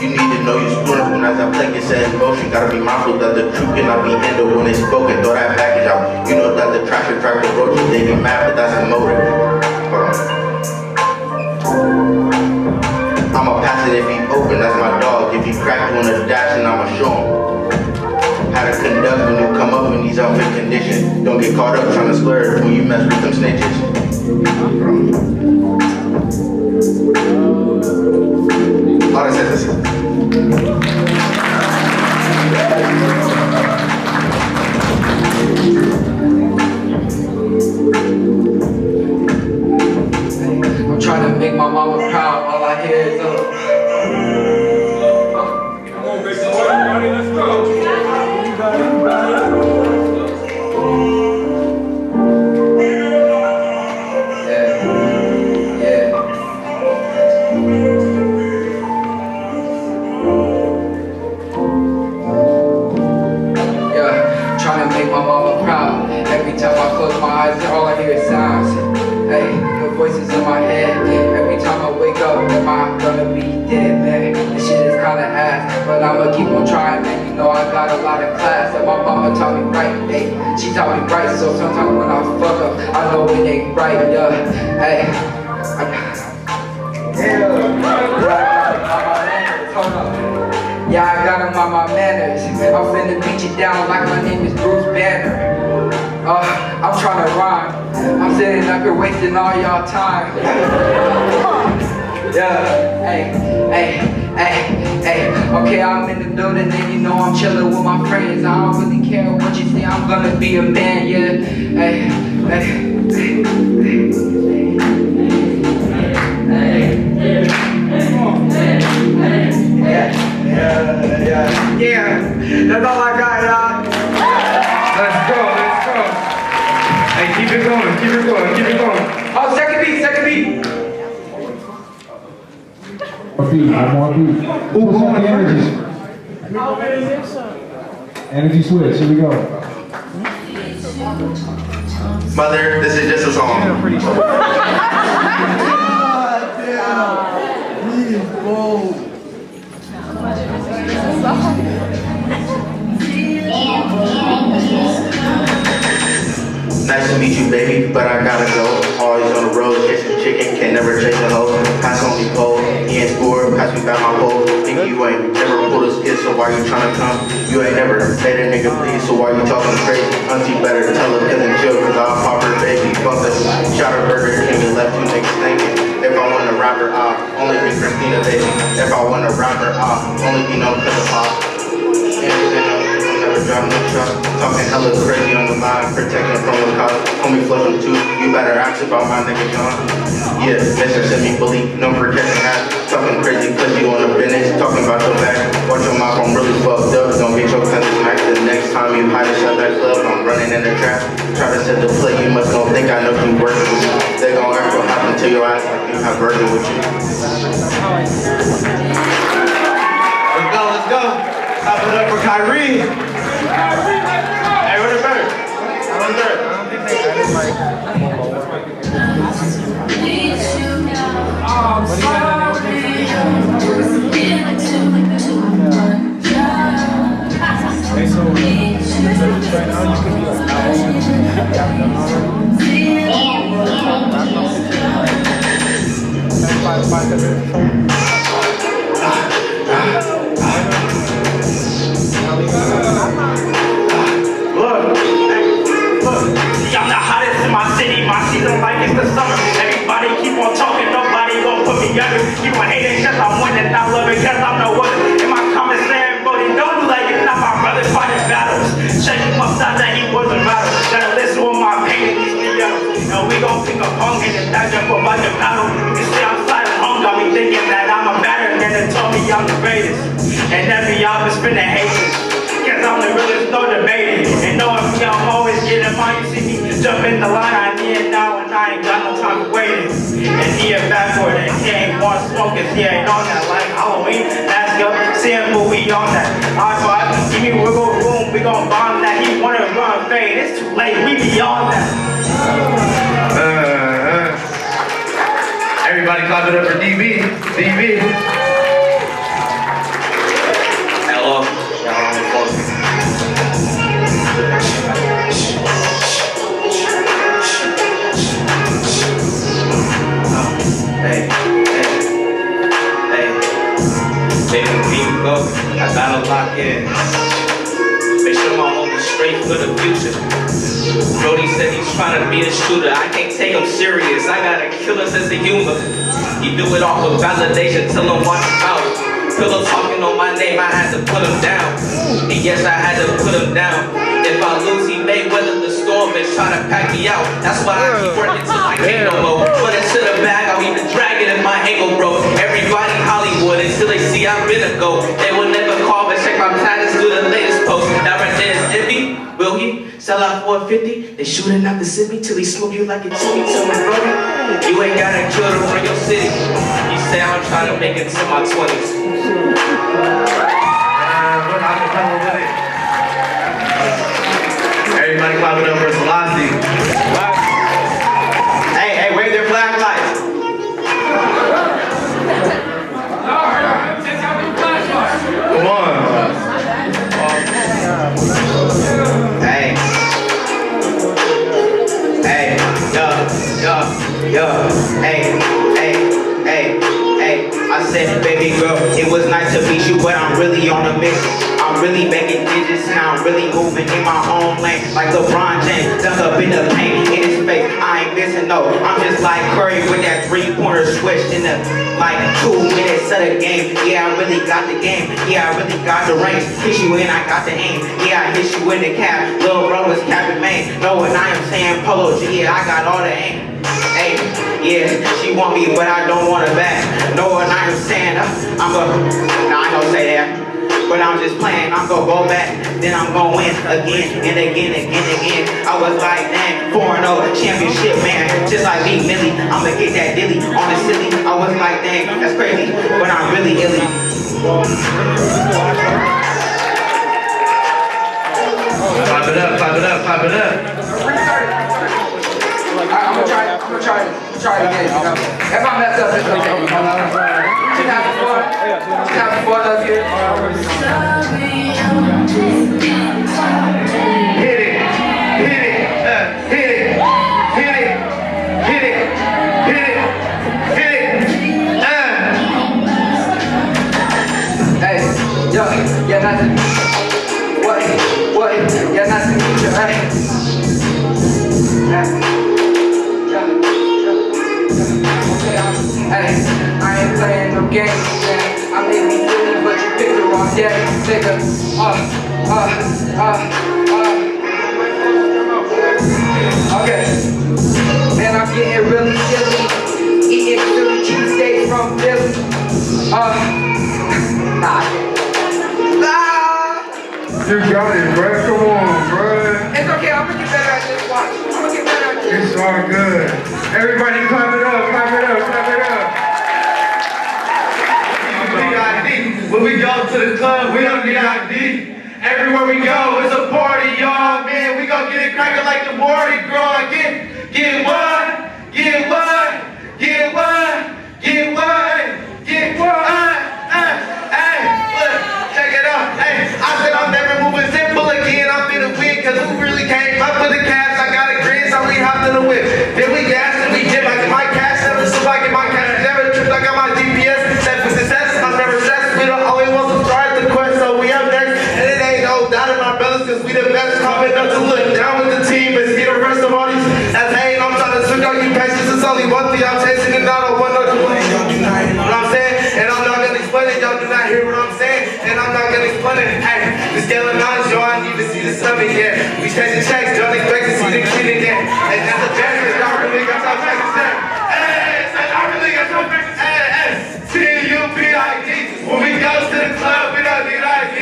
Speaker 14: You need to know your students when as I play it set in motion. Gotta be mindful that the truth cannot be handled when it's spoken. Throw that package out. You know that the traffic driver roaches, they be mad, but that's the motive. I'ma pass it if he open, that's my dog. If he cracked on the dash, then I'ma show him how to conduct when you come up in these unfit conditions. Don't get caught up trying to splurge when you mess with them snitches. All I said is
Speaker 10: I'm trying to make my mama proud. All I hear is
Speaker 5: Come on, big boy, everybody, let's go.
Speaker 10: Time I close my eyes, all I hear is sounds. Hey, the voices in my head. Every time I wake up, am I gonna be dead, man? This shit is kinda ass, but I'ma keep on trying, man. You know I got a lot of class, and my mama taught me right. Hey, she taught me right, so sometimes when I fuck up, I know it ain't right. Yeah, hey, yeah, I got them on my manners. I'm finna beat you down like my name is Bruce Banner. I'm trying to rhyme. I'm sitting up here wasting all y'all time. Yeah, hey. Okay, I'm in the building and you know I'm chilling with my friends. I don't really care what you say, I'm gonna be a man, yeah. Yeah, that's all I got, y'all.
Speaker 5: Let's go. Hey, keep it going.
Speaker 10: Oh, second beat.
Speaker 5: One more beat. Who's on the energy? Energy switch, here we go.
Speaker 2: Mother, this is just a song. Nice to meet you, baby, but I gotta go. Always on the road, chasing chicken, can't never chase a hoe. Pass on me pole, he ain't score, pass me back my pole. Think you ain't never pulled a skid, so why you tryna come? You ain't never made a nigga please, so why you talking crazy? Auntie better tell her cousin chill, cause I'll pop her baby. Fuck this, shot her burger king and left you niggas thinking. If I want to rap her off, only be Christina, baby. If I want to rap her off, only be known cause of pop. never drop no shot. Talking hella crazy on the line, protecting from the cops. Homie flush them too, you better ask about my nigga John. Yeah, Mr. Semi-Bully, no for catching hat. Talking crazy cause you on the business, talking about your back. Watch your mouth, I'm really fucked up. Don't get your cousin smacked the next time you hide us at that club. I'm running in the trap. Try to set the play, you must don't think I know you working with me. They gon' act what happened to your ass like you have virgin with you.
Speaker 14: Let's go. Top it up for Kyrie. Hey, where's the bird? Where's the bird?
Speaker 5: Okay, so right now you can be like
Speaker 14: Look, I'm the hottest in my city, my season like it's the summer. Everybody keep on talking, nobody gon' put me under. Keep on hating cause I'm winning, not loving cause I'm no other. In my comments saying, voting, don't do like it's not my brother fighting battles. Shake him upside that he wasn't battle. Gotta listen with my pain in these videos. And we gon' pick up punk and that jump up like a battle. You see I'm silent, home got me thinking that I'm a better man that told me I'm the greatest. And every y'all been spinning haters. Cause I'm the realest, no debating. And knowing me, I'm always getting mine. You see me jump in the line, I need it now, and I ain't got no time to waiting. And he a backward, and he ain't want smoke, cause he ain't on that like Halloween. Mask up, see him, but we on that. High five, give me wiggle room, we gon' bomb that. He wanna run fade, it's too late, we beyond that.
Speaker 2: Everybody clap it up for DB. DB. Hello.
Speaker 18: Go. I gotta lock in. Make sure my homies straight for the future. Brody said he's trying to be a shooter. I can't take him serious. I got a killer sense of humor. He do it off of validation till I'm watching out. Pillow talking on my name, I had to put him down. And yes, I had to put him down. If I lose, he may weather the storm and try to pack me out. That's why I keep working till I can't no more. But into the bag, I'll even drag it if my ankle broke. Everybody Hollywood until they see I've been a go. They will never call but check my status through the latest post. That right there is Dippy. Will he sell out for 50? They shooting out the city till he smoke you like a chimney. Tell me, brody, you ain't gotta kill to run your city. You say I'm trying to make it to my 20s.
Speaker 2: Everybody clap it up for Selassie.
Speaker 14: Hey, wave their flashlights.
Speaker 2: Come on.
Speaker 14: Hey, I said, baby girl, it was nice to meet you, but I'm really on a mission. I'm really making digits and I'm really moving in my own lane. Like LeBron James, dunk up in the paint, in his face, I ain't missing no. I'm just like Curry with that three-pointer switch in the, like 2 minutes of the game. Yeah, I really got the game. Yeah, I really got the range. Hit you in, I got the aim. Yeah, I hit you in the cap. Lil' bro was capping main. Know what I am saying, Polo G, yeah, I got all the aim. Hey, yeah, she want me, but I don't want her back. Know what I am saying? I'm nah, I don't say that. But I'm just playing, I'm gonna go back, then I'm gonna win again and again and again. I was like, dang, 4-0 championship, man. Just like me, Millie, I'ma get that dilly on the silly. I was like, dang, that's crazy, but I'm really illy.
Speaker 2: Clap it up, clap it up, clap it up.
Speaker 10: I'm gonna try it again, you know. If I mess up, it's okay. Just having fun. Just having fun up here.
Speaker 2: Hit it, hit it, hit it, hit it, hit it, hit it, hit it,
Speaker 10: Hey, yo, yeah, nice to meet you. What, yeah, nice to meet you, hey. Hey, I ain't playing no games, man. I may be silly, but you picked the wrong day, nigga. Okay. Man, I'm getting really silly. Eating Philly cheesesteak from Philly.
Speaker 1: You got it, bro. Come on, bro.
Speaker 10: It's okay, I'm gonna get better at this. Watch. I'm gonna get better at this.
Speaker 1: It's all good. Everybody clap it up, clap it up, clap it up. When we go to the club, we don't need ID. Everywhere we go, it's a party, y'all. Man, we gon' get it crackin' like the Mardi Gras. Get what? Get what? Get what? Get what? Get what? Hey, look, check it out. Hey, I said I'm never moving simple again. I'm finna win, cause who really came up with the cash? I got a grin, so we hopped in the whip. Then we gassed and we dip like my cash. Never slip like in my cash. Never tripped, I got my GPS. Set for success, I'm never stressed. We the only ones who start the quest, so we up next. And it ain't no doubt in my brothers, cause we the best. Coming up to look down with the team and see the rest of all these. That's hating, I'm trying to trick out you patience. It's only one thing I'm chasing and not a one or two. Y'all do not hear what I'm saying, and I'm not gonna explain it. Y'all do not hear what I'm saying, and I'm not gonna explain it. Hey, the scale of knowledge, y'all, I need to see the stomach, yeah. We chasing checks, don't expect to see the kid in there. And that's a benefit, y'all really got some checks to say. Hey, I really got some checks to say. T-U-B-I-D. When we go to the club, we don't need ID.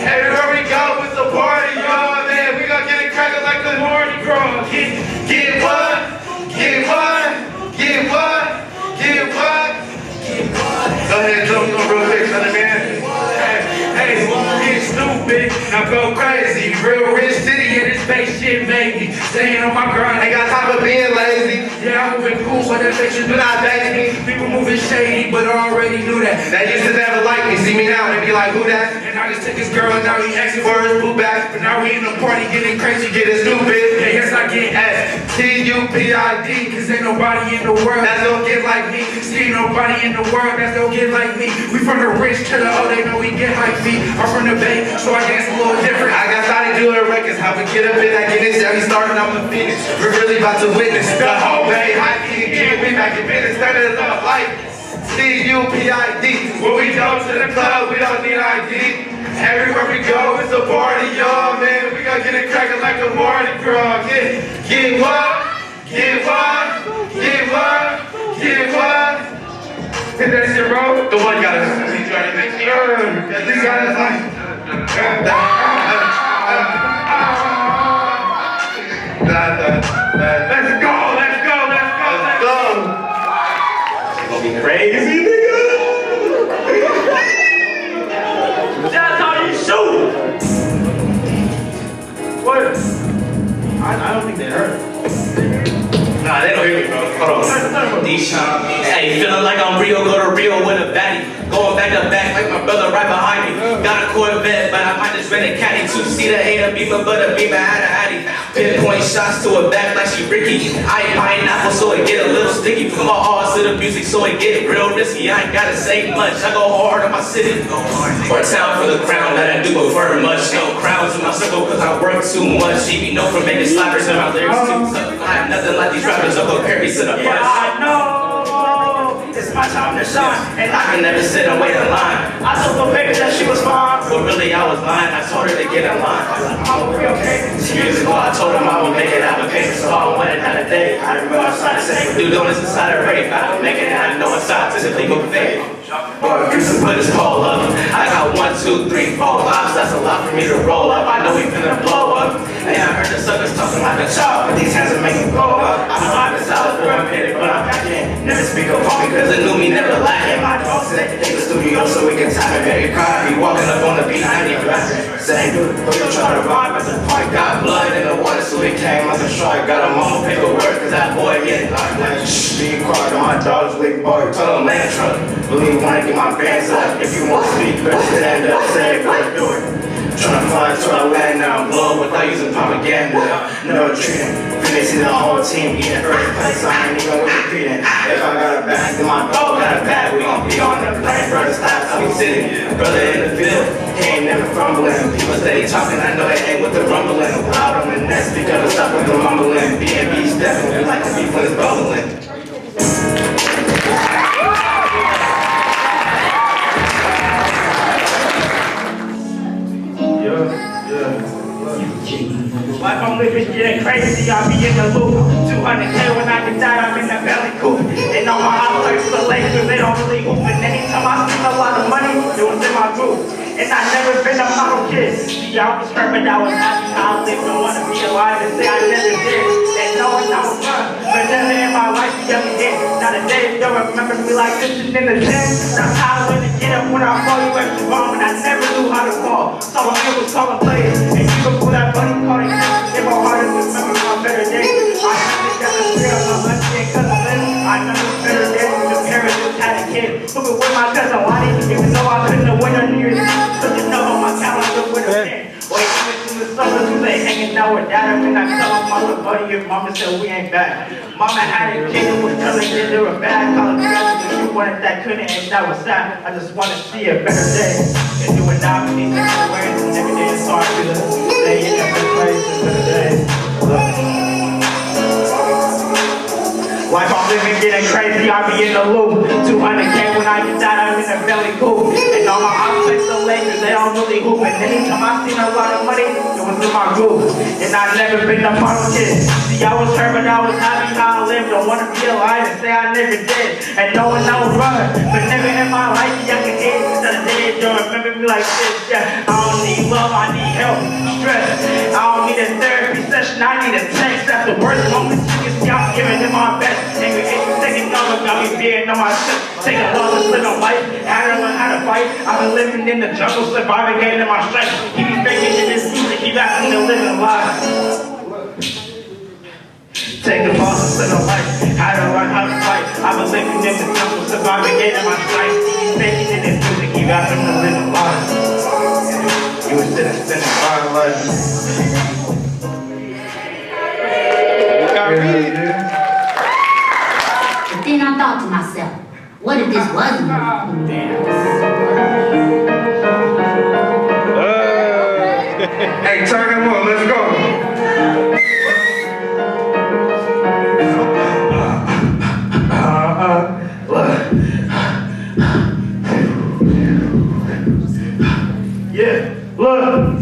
Speaker 1: Everywhere we go, it's a party, y'all, man. We gon' get it crackin' like the Mardi Gras. Get what? Get what? Get what? Get what? Get what? Go ahead, jump real quick, son of man. Hey, get stupid, now go crazy. Real rich city in this spaceship, maybe. Staying on my grind, ain't got time for being lazy. Yeah, I'm moving cool, but that bitch do not date me. People moving shady, but I already knew that. They used to never like me, see me now, they be like, who that? And I just took his girl, and now he asking for his boo back. But now we in the party getting crazy, getting stupid. Yeah, yes, I get T-U-P-I-D, cause ain't nobody in the world that's gonna get like me. See nobody in the world that's gonna get like me. We from the rich to the O, they know we get like me. I'm from the Bay, so I guess a little different. I got started doing records, how we get up in that Guinness. Yeah, we starting off the finish. We're really about to witness the whole Bay. Hiking again, we back in business, turning it up like C-U-P-I-D. When we go to the club, we don't need ID. Everywhere we go, it's a party, y'all, man. We gon' get it crackin' like a Mardi Gras. Get what? Get what? Get what? Get what? Hit that shit, bro. The one got us. He got us like. Let's go, let's go, let's go, let's go. It's gonna be crazy, nigga. That's how you shoot. What? I don't think they heard.
Speaker 18: Nah, they don't hear me, bro. Hold on. Hey, feeling like I'm Rio, go to Rio with a baddie. Going back to back like my brother right behind me. Got a Corvette, but I might just rent a caddy. Two-seater ain't a Beamer, but a Beamer had a Addy. Pinpoint shots to her back like she Ricky. I ain't pineapple, so it get a little sticky. Put my all to the music, so it get real risky. I ain't gotta say much, I go hard on my city. For town for the crown that I do prefer much. No crowds in my circle, cause I work too much. She be known for making slappers in my lyrics too tough. I have nothing like these rappers, I'll compare me to the bus.
Speaker 14: Yeah, I know. It's my time to shine.
Speaker 18: And I can never sit and wait in line.
Speaker 14: I told the baby that she was fine.
Speaker 18: But really I was lying, I told her to get in line.
Speaker 14: I'm okay.
Speaker 18: 2 years ago I told him I would make it out of paper, so I went another day. I didn't go outside and say, do donuts inside a rape. I don't make it, I know it's out, it's a legal thing. Or you can put his call up. I got 1, 2, 3, 4 lives, that's a lot for me to roll up. I know we finna blow up. And I heard the suckers talking like a child, but these hands are making blow up. I'm $5 where I'm headed, but I'm back in. Never speak up on me, cause they knew me, never lacking. My dog said, take the studio so we can time it very car. Be walking up on the beat, I need rapping. Saying, dude, but you try to rhyme at the park. Got blood in the water, so it came like a shark. Got him on paperwork, cause that boy getting locked. Like, shh, being quiet on my dog's big bark. Told him land truck, believe wanna get my bands up. If you want to speak, better stand up, say it, better do it. Tryna fly to our land now, blow up without using propaganda. No treating, finishing the whole team, eating earth place, I ain't even with the beating. If I got a bag, then my dog got a bag, we gon' be on the plane, brother, stop talking city. Brother in the field, he ain't never fumbling. People steady talking, I know they ain't with the rumbling. Loud on the nest, because I stop with the mumbling. B&B stepping, we like to be when it's bubbling.
Speaker 14: Life I'm living getting crazy, I'll be in the loop. 200K when I get that, I'm in the belly coop. They know my house like the Lakers, they don't really hoop. And anytime I spend a lot of money, it was in my group. And I never been a model kid. See, I was hurt, but I was happy how I lived. Don't wanna be alive and say I never did. And knowing I was fun, but never in my life you ever did. Not a day don't remember me like this and in the gym. That's how I learned to get up when I fall, you extra wrong. And I never knew how to fall. So I was calling players. And you can pull that buddy card and get my heart and remember my better days. I think that the fear of my auntie and cousin Lynn. I know it's better days when the parents just had a kid. Who could win my cousin Lonnie, even though I couldn't have won on New Year's Eve. Put the note on my calendar with a pen. Wait, in the summer, we lay hanging out with dad. And I tell my little buddy and mama said we ain't back. Mama had a kid who was telling kids they were bad. College graduates, you wanted that couldn't, and that was sad. I just want to see a better day. And do it now for these different ways. And every day it's hard to stay in a better place, a better day. Life I'm living getting crazy, I'll be in the loop. 200K when I get that, I'm in the belly coop. And all my opposites, the Lakers, they don't really hoop. And anytime I seen a lot of money, it was in my group. And I've never been a model kid. See, I was hurt, but I was happy how I lived. Don't wanna be alive and say I never did. And knowing I was running, but never in my life, young and kid. Instead of dead, don't remember me like this. Yeah, I don't need love, I need help, stress. I don't need a therapy session, I need a text. That's the worst moment you can see, I'm giving it my best. And we ain't taking over, got me being on my shit. Taking love and living life, I don't know how to fight. I've been living in the jungle, surviving, getting in my strength. He be faking in his music, he got me to live a life. Taking love and living life, how to run, how to fight. I've been living in the jungle, surviving, getting my strength. He be faking in his music, he got me to live a life. You was sitting, spending my life.
Speaker 19: But then I thought to myself, what if this wasn't
Speaker 1: Hey, turn him on, let's go.
Speaker 14: Yeah, look,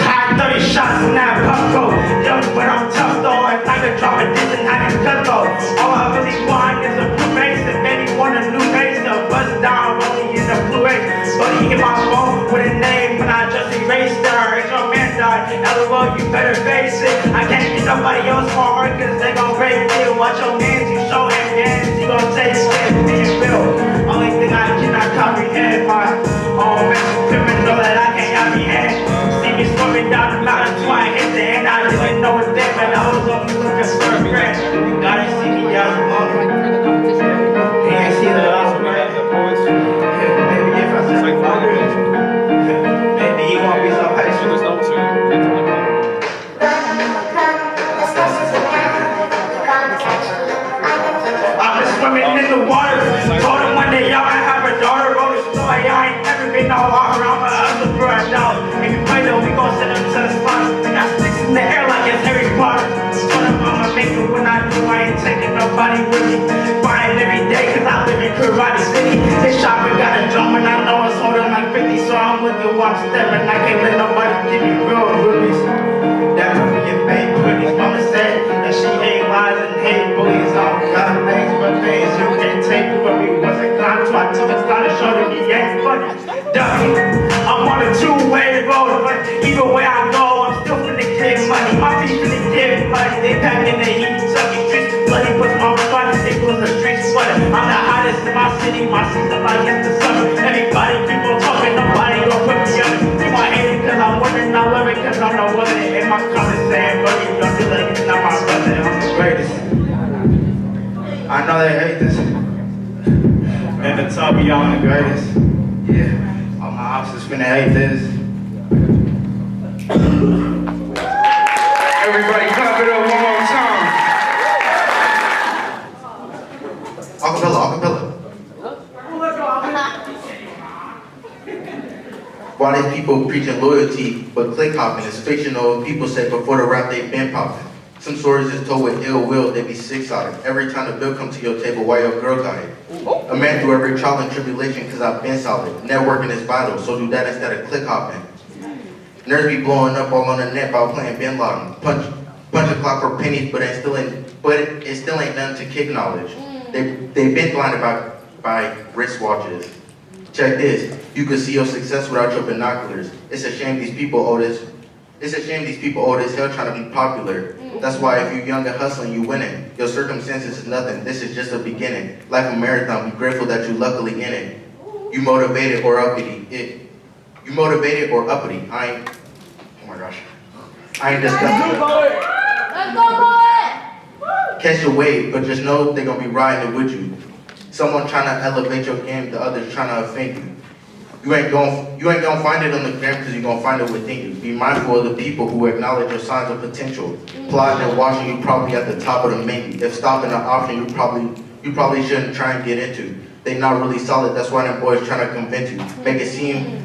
Speaker 14: high 30 shots in that puff coat. Young, but I'm tough though, and I can drop a diss and I can cut though. All I really want is a blue race, and maybe want a new race. A buzz down, only in a blue race. But he hit my phone with a name, but I just erased her. If your man died, LOL, you better face it. I can't get nobody else for her, cause they gon' rape you. Watch your mans, you show him hands, you gon' take shit, being real. Only thing I cannot comprehend, my own mental criminal that I can't comprehend. See me swimming down the mountain, so I hit the end. I didn't know it's there, but I was only looking for a friend. You gotta see me as a moment. He ain't see that I was great. Maybe if I said like father, maybe he won't be so patient. I've been swimming in the water. Told him one day y'all might have a daughter. Wrote a story, I ain't never been no hard. I'm a hustler for $1. If you play though, we gon' send him to the spot. We got sticks in the air like it's Harry Potter. Told him I'ma make it when I do. I ain't taking nobody with me. Flying every day cause I live in Karate City. This shopper got a drum and I know it's holding like 50. So I'm looking while I'm stepping. I can't let nobody give me real rookies. That movie get paid pretty. Mama said that she hate lies and hate bullies. All got things but things you can't take from me. Once I got to, I took a slide and showed it. He ain't funny. Dummy. I'm on a two-way road, but either way I go, I'm still finna get money. My feet finna get money. They pack in the heat, sucking streets. Bloody puts my spot, they put the streets sweater. I'm the hottest in my city. My season like it's the summer. Everybody keep on talking, nobody gon' put me on it. You might hate it cause I'm winning, I love it cause I'm no winner. In my comments saying, buddy, you don't feel like it's not my brother. I'm the greatest. I know they hate this. And the top of y'all the greatest. Yeah, all my options finna hate this.
Speaker 1: Everybody clap it up one more time.
Speaker 2: Acapella. Why these people preaching loyalty, but click hopping is fictional. People say before the rap they been popping. Some stories is told with ill will, they be six-sided. Every time the bill come to your table, why your girl got it? A man through every trial and tribulation, cause I've been solid. Networking is vital, so do that instead of click hopping. Nerds be blowing up all on the net while playing bin Laden. Punch a clock for pennies, but it still ain't nothing to kick knowledge. They've been blinded by wristwatches. Check this. You could see your success without your binoculars. It's a shame these people old as hell trying to be popular. That's why if you're young and hustling, you winning. Your circumstances is nothing. This is just a beginning. Life a marathon. Be grateful that you're luckily in it. You motivated or uppity. Oh my gosh. I ain't discussing.
Speaker 12: Let's go, boy!
Speaker 2: Catch a wave, but just know they're gonna be riding it with you. Someone trying to elevate your game, the others trying to offend you. You ain't gonna find it on the gram because you're gonna find it within you. Be mindful of the people who acknowledge your signs of potential. Plotting and watching you probably at the top of the menu. If stopping an option you probably shouldn't try and get into. They not really solid, that's why them boys trying to convince you. Make it seem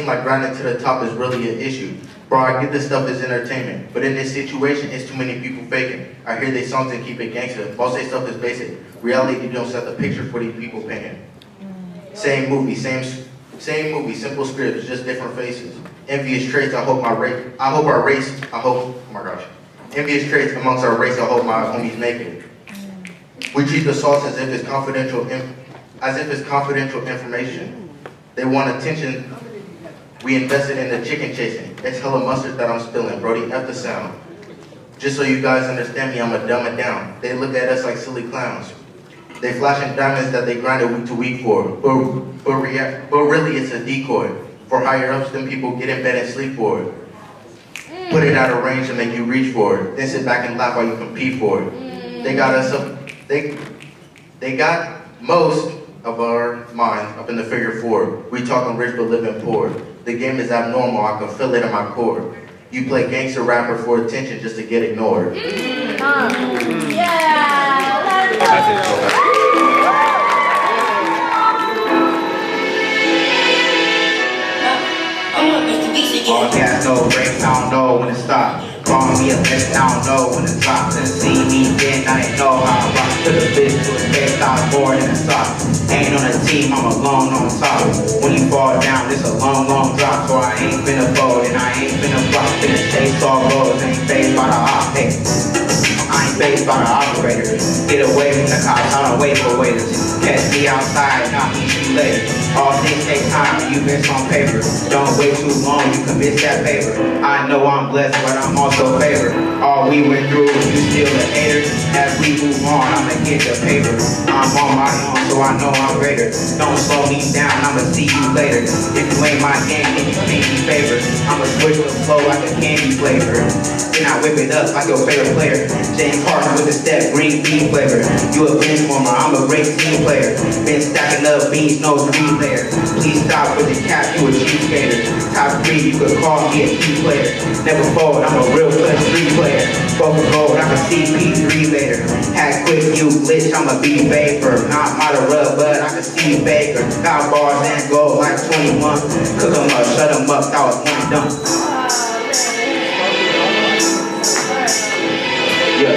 Speaker 2: like grinding to the top is really an issue. Bro, I get this stuff as entertainment, but in this situation, it's too many people faking. I hear they songs and keep it gangster. Most of their stuff is basic. Reality don't set the picture for these people painting. Same movie, simple scripts, just different faces. Envious traits, envious traits amongst our race, I hope my homies make it. We treat the sauce as if it's confidential information. They want attention. We invested in the chicken chasing. It's hella mustard that I'm spilling, Brody, F the sound. Just so you guys understand me, I'ma dumb it down. They look at us like silly clowns. They flashing diamonds that they grinded week to week for. But really it's a decoy. For higher ups, them people get in bed and sleep for it. Put it out of range and make you reach for it. Then sit back and laugh while you compete for it. They got us up, they got most of our minds up in the figure 4. We talking rich but living poor. The game is abnormal, I can feel it in my core. You play gangster rapper for attention just to get ignored.
Speaker 18: All gas, no brakes, I don't know when to stop. Call me a bitch, I don't know when to drop. Couldn't see me then, I didn't know how I rock. Took a bitch to a face, I was bored in the sock. Ain't on a team, I'm alone on top. When you fall down, it's a long, long drop. So I ain't finna fold and I ain't finna flop. Finna chase all roads, ain't phased by the op. Hey, I ain't phased by the operator. Get away from the cops, I don't wait for waiters. Catch me outside, not meet you later. All things take time, you miss on paper. Don't wait too long, you can miss that paper. I know I'm blessed, but I'm also favored. All we went through, you still a hater. As we move on, I'ma get the paper. I'm on my own, so I know I'm greater. Don't slow me down, I'ma see you later. If you ain't my gang, then you can't be favored. I'ma switch the flow like a candy flavor. Then I whip it up like your favorite player. James Harden with the step, green bean flavor. You a bench warmer, I'm a great team player. Been stacking up beans, no 3 layer. Please stop with the cap, you a cheap skater. Top 3, you could call me a key player. Never fold, I'm a real clutch 3 player. Focus gold, I'm a CP3 later. Hack quick, you glitch, I'm a B vapor. Not model rub, but I can see Baker. Got bars and gold like 21. Cook 'em up, shut 'em up, that was one done. Yeah.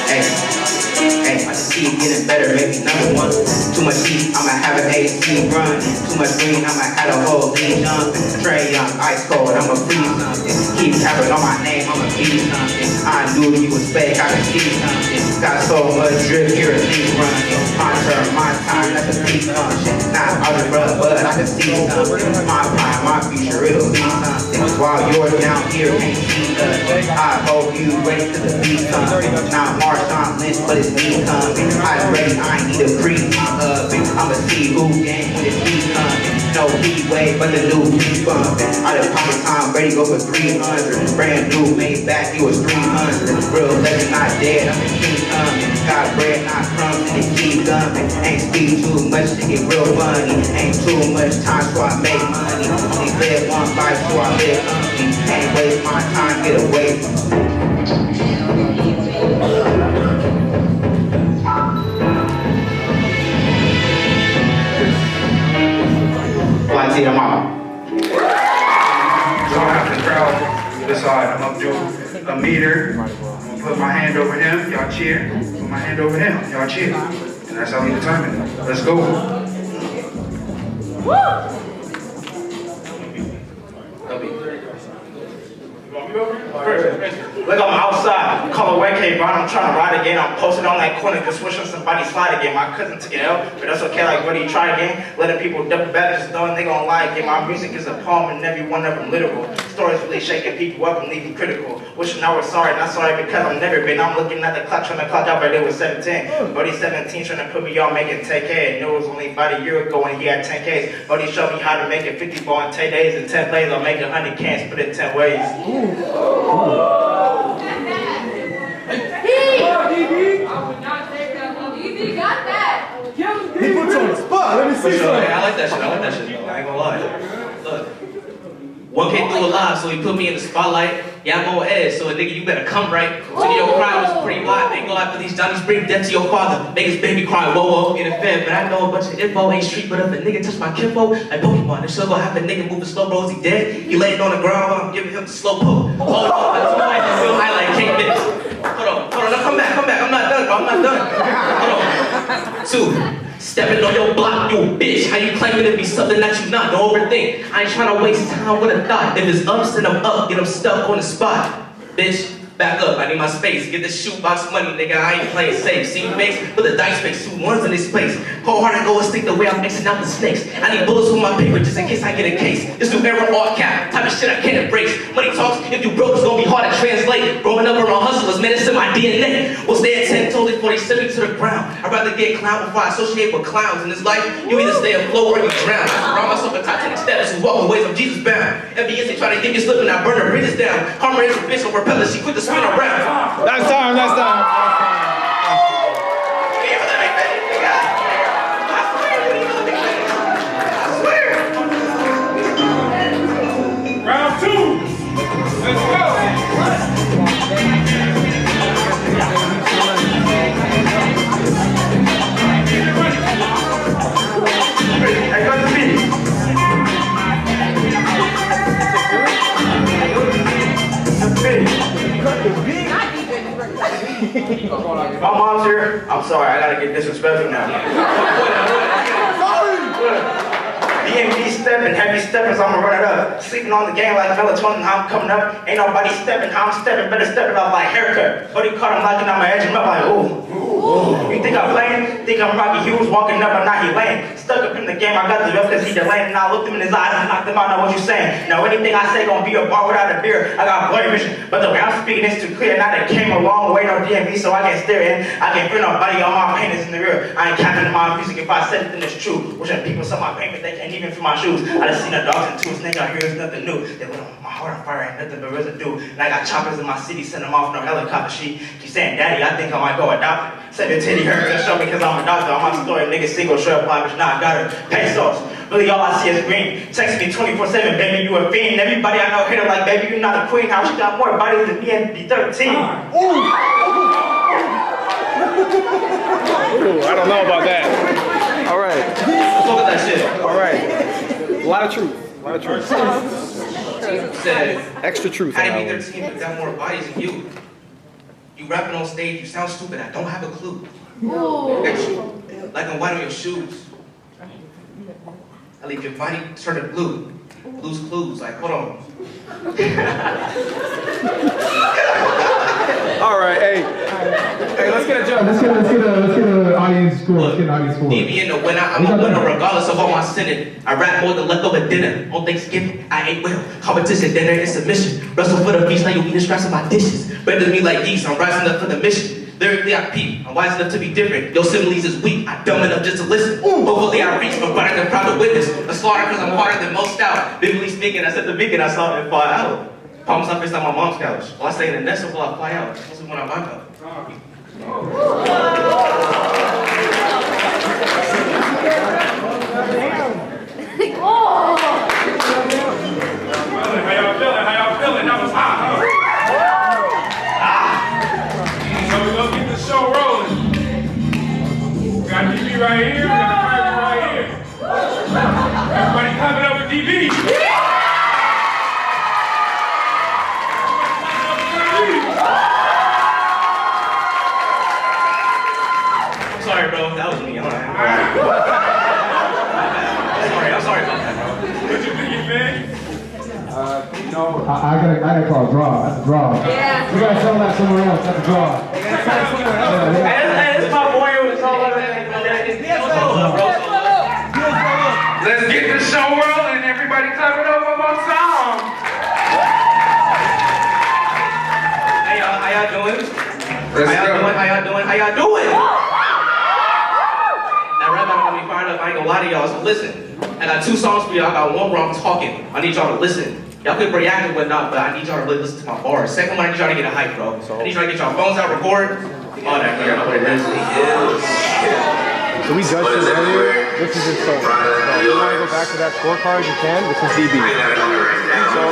Speaker 18: Hey, I see it getting better, maybe number 1. Too much heat, I'ma have an AC run. Too much green, I'ma have a whole lead jumping. Trey Young, ice cold, I'ma freeze something. Keep tapping on my name, I'ma be something. I knew you was fake, I can see something. Got so much drip, you're a thief running. My turn, my time, that's a peak function. Not algebra, but I can see something. My prime, my future, it'll be something. While you're down here, can't see nothing. I hope you ready to the beat coming. Not Marshawn Lynch, but it's me coming. I'm ready, I ain't need a preheat oven. I'ma see who game when it's me coming. No heat wave, but the new beat bumping. I done pop a time, ready go for 300. Brand new, made back, you was 300. Real legend, not dead, I'm a king coming. Got bread, not crumbs, and it keep gumming. Ain't speak too much to get real funny. Ain't too much time, so I make money. Only live one life, so I live comfy. Ain't waste my time, get away.
Speaker 14: See them all.
Speaker 20: So I have the crowd decide. I'm up to a meter. I'm gonna put my hand over him, y'all cheer. Put my hand over him, y'all cheer. And that's how we determine it. Let's go.
Speaker 14: Look, I'm outside, color white K Brown, I'm trying to ride again. I'm posted on that corner, just wishing somebody slide again. My cousin took it out, but that's okay, like, what do you try again? Letting people double back, just knowing they gon' lie again. My music is a poem and every one of them literal. Stories really shaking people up and leaving critical. Wishing I was sorry, not sorry because I've never been. I'm looking at the clock, trying to clock out right there with 17. Buddy 17 trying to put me on making 10K. And knew it was only about a year ago when he had 10Ks. Buddy showed me how to make it 50 ball in 10 days and 10 plays. I'll make 100 cans, put it 10 ways.
Speaker 16: He put you on the spot. Let me see something.
Speaker 18: I like that shit. I ain't gonna lie. Look. 1K through alive, so he put me in the spotlight. Yeah, I'm on edge, so nigga, you better come right. So your crowd was pretty wide. Ain't gonna lie for these Johnnies, bring death to your father. Make his baby cry, whoa, whoa, in the fed. But I know a bunch of info, ain't street, but if a nigga touch my kinfo, like Pokemon, this shit gonna have a nigga moving slow, bro. Is he dead? He laying on the ground while I'm giving him the slow poke. Oh no, that's why I feel high like 8 minutes. Hold on, now come back. I'm not done, bro. I'm not done. Hold on. 2. Stepping on your block, you a bitch. How you claiming to be something that you not? Don't overthink. I ain't trying to waste time with a thought. If it's up, send them up. Get them stuck on the spot. Bitch, back up. I need my space. Get this shoebox money, nigga. I ain't playing safe. See you face? Put the dice face. 2 ones in this place. Wholehearted go and stick the way I'm mixing out the snakes. I need bullets with my paper just in case I get a case. This new era all cap. Type of shit I can't embrace. Money talks. If you broke, it's gonna be hard to translate. Growing up around hustlers, man, it's in my DNA. Was there at 10 told before they sent me to the ground. I'd rather get clown before I associate with clowns. In this life, you either stay afloat or you drown. Around myself in Titanic status and walk ways of Jesus bound. MBS, they try to get me slipping, I burn the bridges down. Karma is a bitch on propeller, she quit to spin around.
Speaker 16: That's time.
Speaker 1: Round 2. Let's go.
Speaker 14: I got the beat. My mom's here. I'm sorry, I gotta get disrespectful now. DMV stepping, heavy steppers, I'ma run it up. Sleeping on the game like melatonin, how I'm coming up. Ain't nobody stepping, how I'm stepping, better step it up like haircut. Buddy caught him locking, I'ma edge him up like, ooh. You think I'm playing? Think I'm Rocky Hughes walking up, but not he laying. Stuck up in the game, I got the ref cause he delaying. And I looked him in his eyes and knocked him out, now what you saying? Now anything I say gonna be a bar without a beer. I got blurry vision, but the way I'm speaking is too clear. Now that came a long way, no DMV, so I can stare in. I can feel nobody on my paintings in the rear. I ain't capping in my music, if I said it then it's true. Wishing people saw my paint, but they can't even feel my shoes. I done seen the dogs and twos, nigga, out here is nothing new. They lit on my heart on fire, ain't nothing but residue. And I got choppers in my city, send them off no helicopter. She saying, Daddy, I think I might go adopt her. Said the titty hurt, show me cause I'm a doctor. I'm my story, nigga, single shirt, apply, but now I got her. Pesos. Really all I see is green. Text me 24/7, baby, you a fiend. Everybody I know hit her like, baby, you not a queen. How she got more bodies than me and be 13.
Speaker 16: Ooh, I don't know about that. All right.
Speaker 18: Look at that shit.
Speaker 16: All right. A lot of truth.
Speaker 18: Said,
Speaker 16: Extra truth.
Speaker 18: I ain't be 13, but got more bodies than you. You rapping on stage, you sound stupid, I don't have a clue. Extra, like I'm white on your shoes. I leave your body turning blue. Blue's Clues, like, hold on.
Speaker 16: All right, hey, let's get a jump.
Speaker 5: Let's get an audience score. Let's get an audience score.
Speaker 18: DB in the winner, I'm a winner regardless of all my sinning. I rap more than leftover dinner. On Thanksgiving, I ate well. Competition, dinner, and submission. Wrestle for the feast, now you eating scraps of my dishes. Better than me like geese, I'm rising up for the mission. Lyrically, I peep. I'm wise enough to be different. Your similes is weak. I'm dumb enough just to listen. Hopefully, I reach, but better than proud to witness. A slaughter because I'm harder than most out. Biblically speaking, I said the beacon, I saw it fall out. Palms up inside my mom's couch. While I stay in the nest until I fly out. This is when I'm out.
Speaker 1: How y'all feeling? That was hot, huh? So we're gonna get the show rolling. We got DB right here, we got the Prodigy right here. Everybody clap it up for DB.
Speaker 18: I'm sorry, bro. That was me. I'm sorry about that, bro.
Speaker 1: What you thinking, man?
Speaker 5: I gotta call a draw. That's a draw. Yeah. You gotta sell that somewhere else. That's a draw.
Speaker 14: Hey, it's my boy who was all over
Speaker 20: Let's get the show rolling. Everybody clap it up one more time.
Speaker 18: Hey y'all, how y'all doing? How y'all doing? Now right now I'm gonna be fired up. I ain't gonna lie to y'all. So listen, I got 2 songs for y'all. I got one where I'm talking. I need y'all to listen. Y'all can react and whatnot, but I need y'all to really listen to my bars. Second one, I need y'all to get a hype, bro. I need y'all to get y'all phones out, record. All that, you know what it is.
Speaker 16: So we judged this earlier. This is insane. So if you want to go back to that scorecard, you can. This is DB. So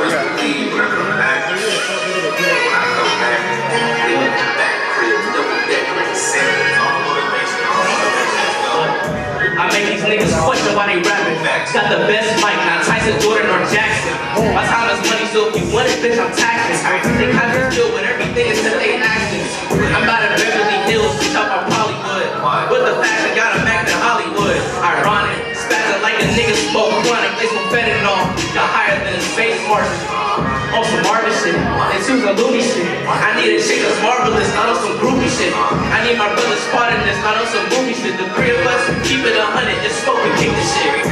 Speaker 18: I make these niggas question why they rapping. Got the best mic, not Tyson, Jordan, or Jackson. My time is money, so if you want it, bitch, I'm taxing. They kind of deal with everything until they actions. I'm about to Beverly Hills, bitch, up on Hollywood. With the fashion, got 'em back to Hollywood. Ironic, spazzing like a nigga smoke chronic. They some fentanyl, got higher than space marshals. On some Marvin shit, and some loony shit. I need a chick that's marvelous, not on some groovy shit. I need my brother spotting this, not on some movie shit. The 3 of us, keep it 100, and smoke and kick the shit.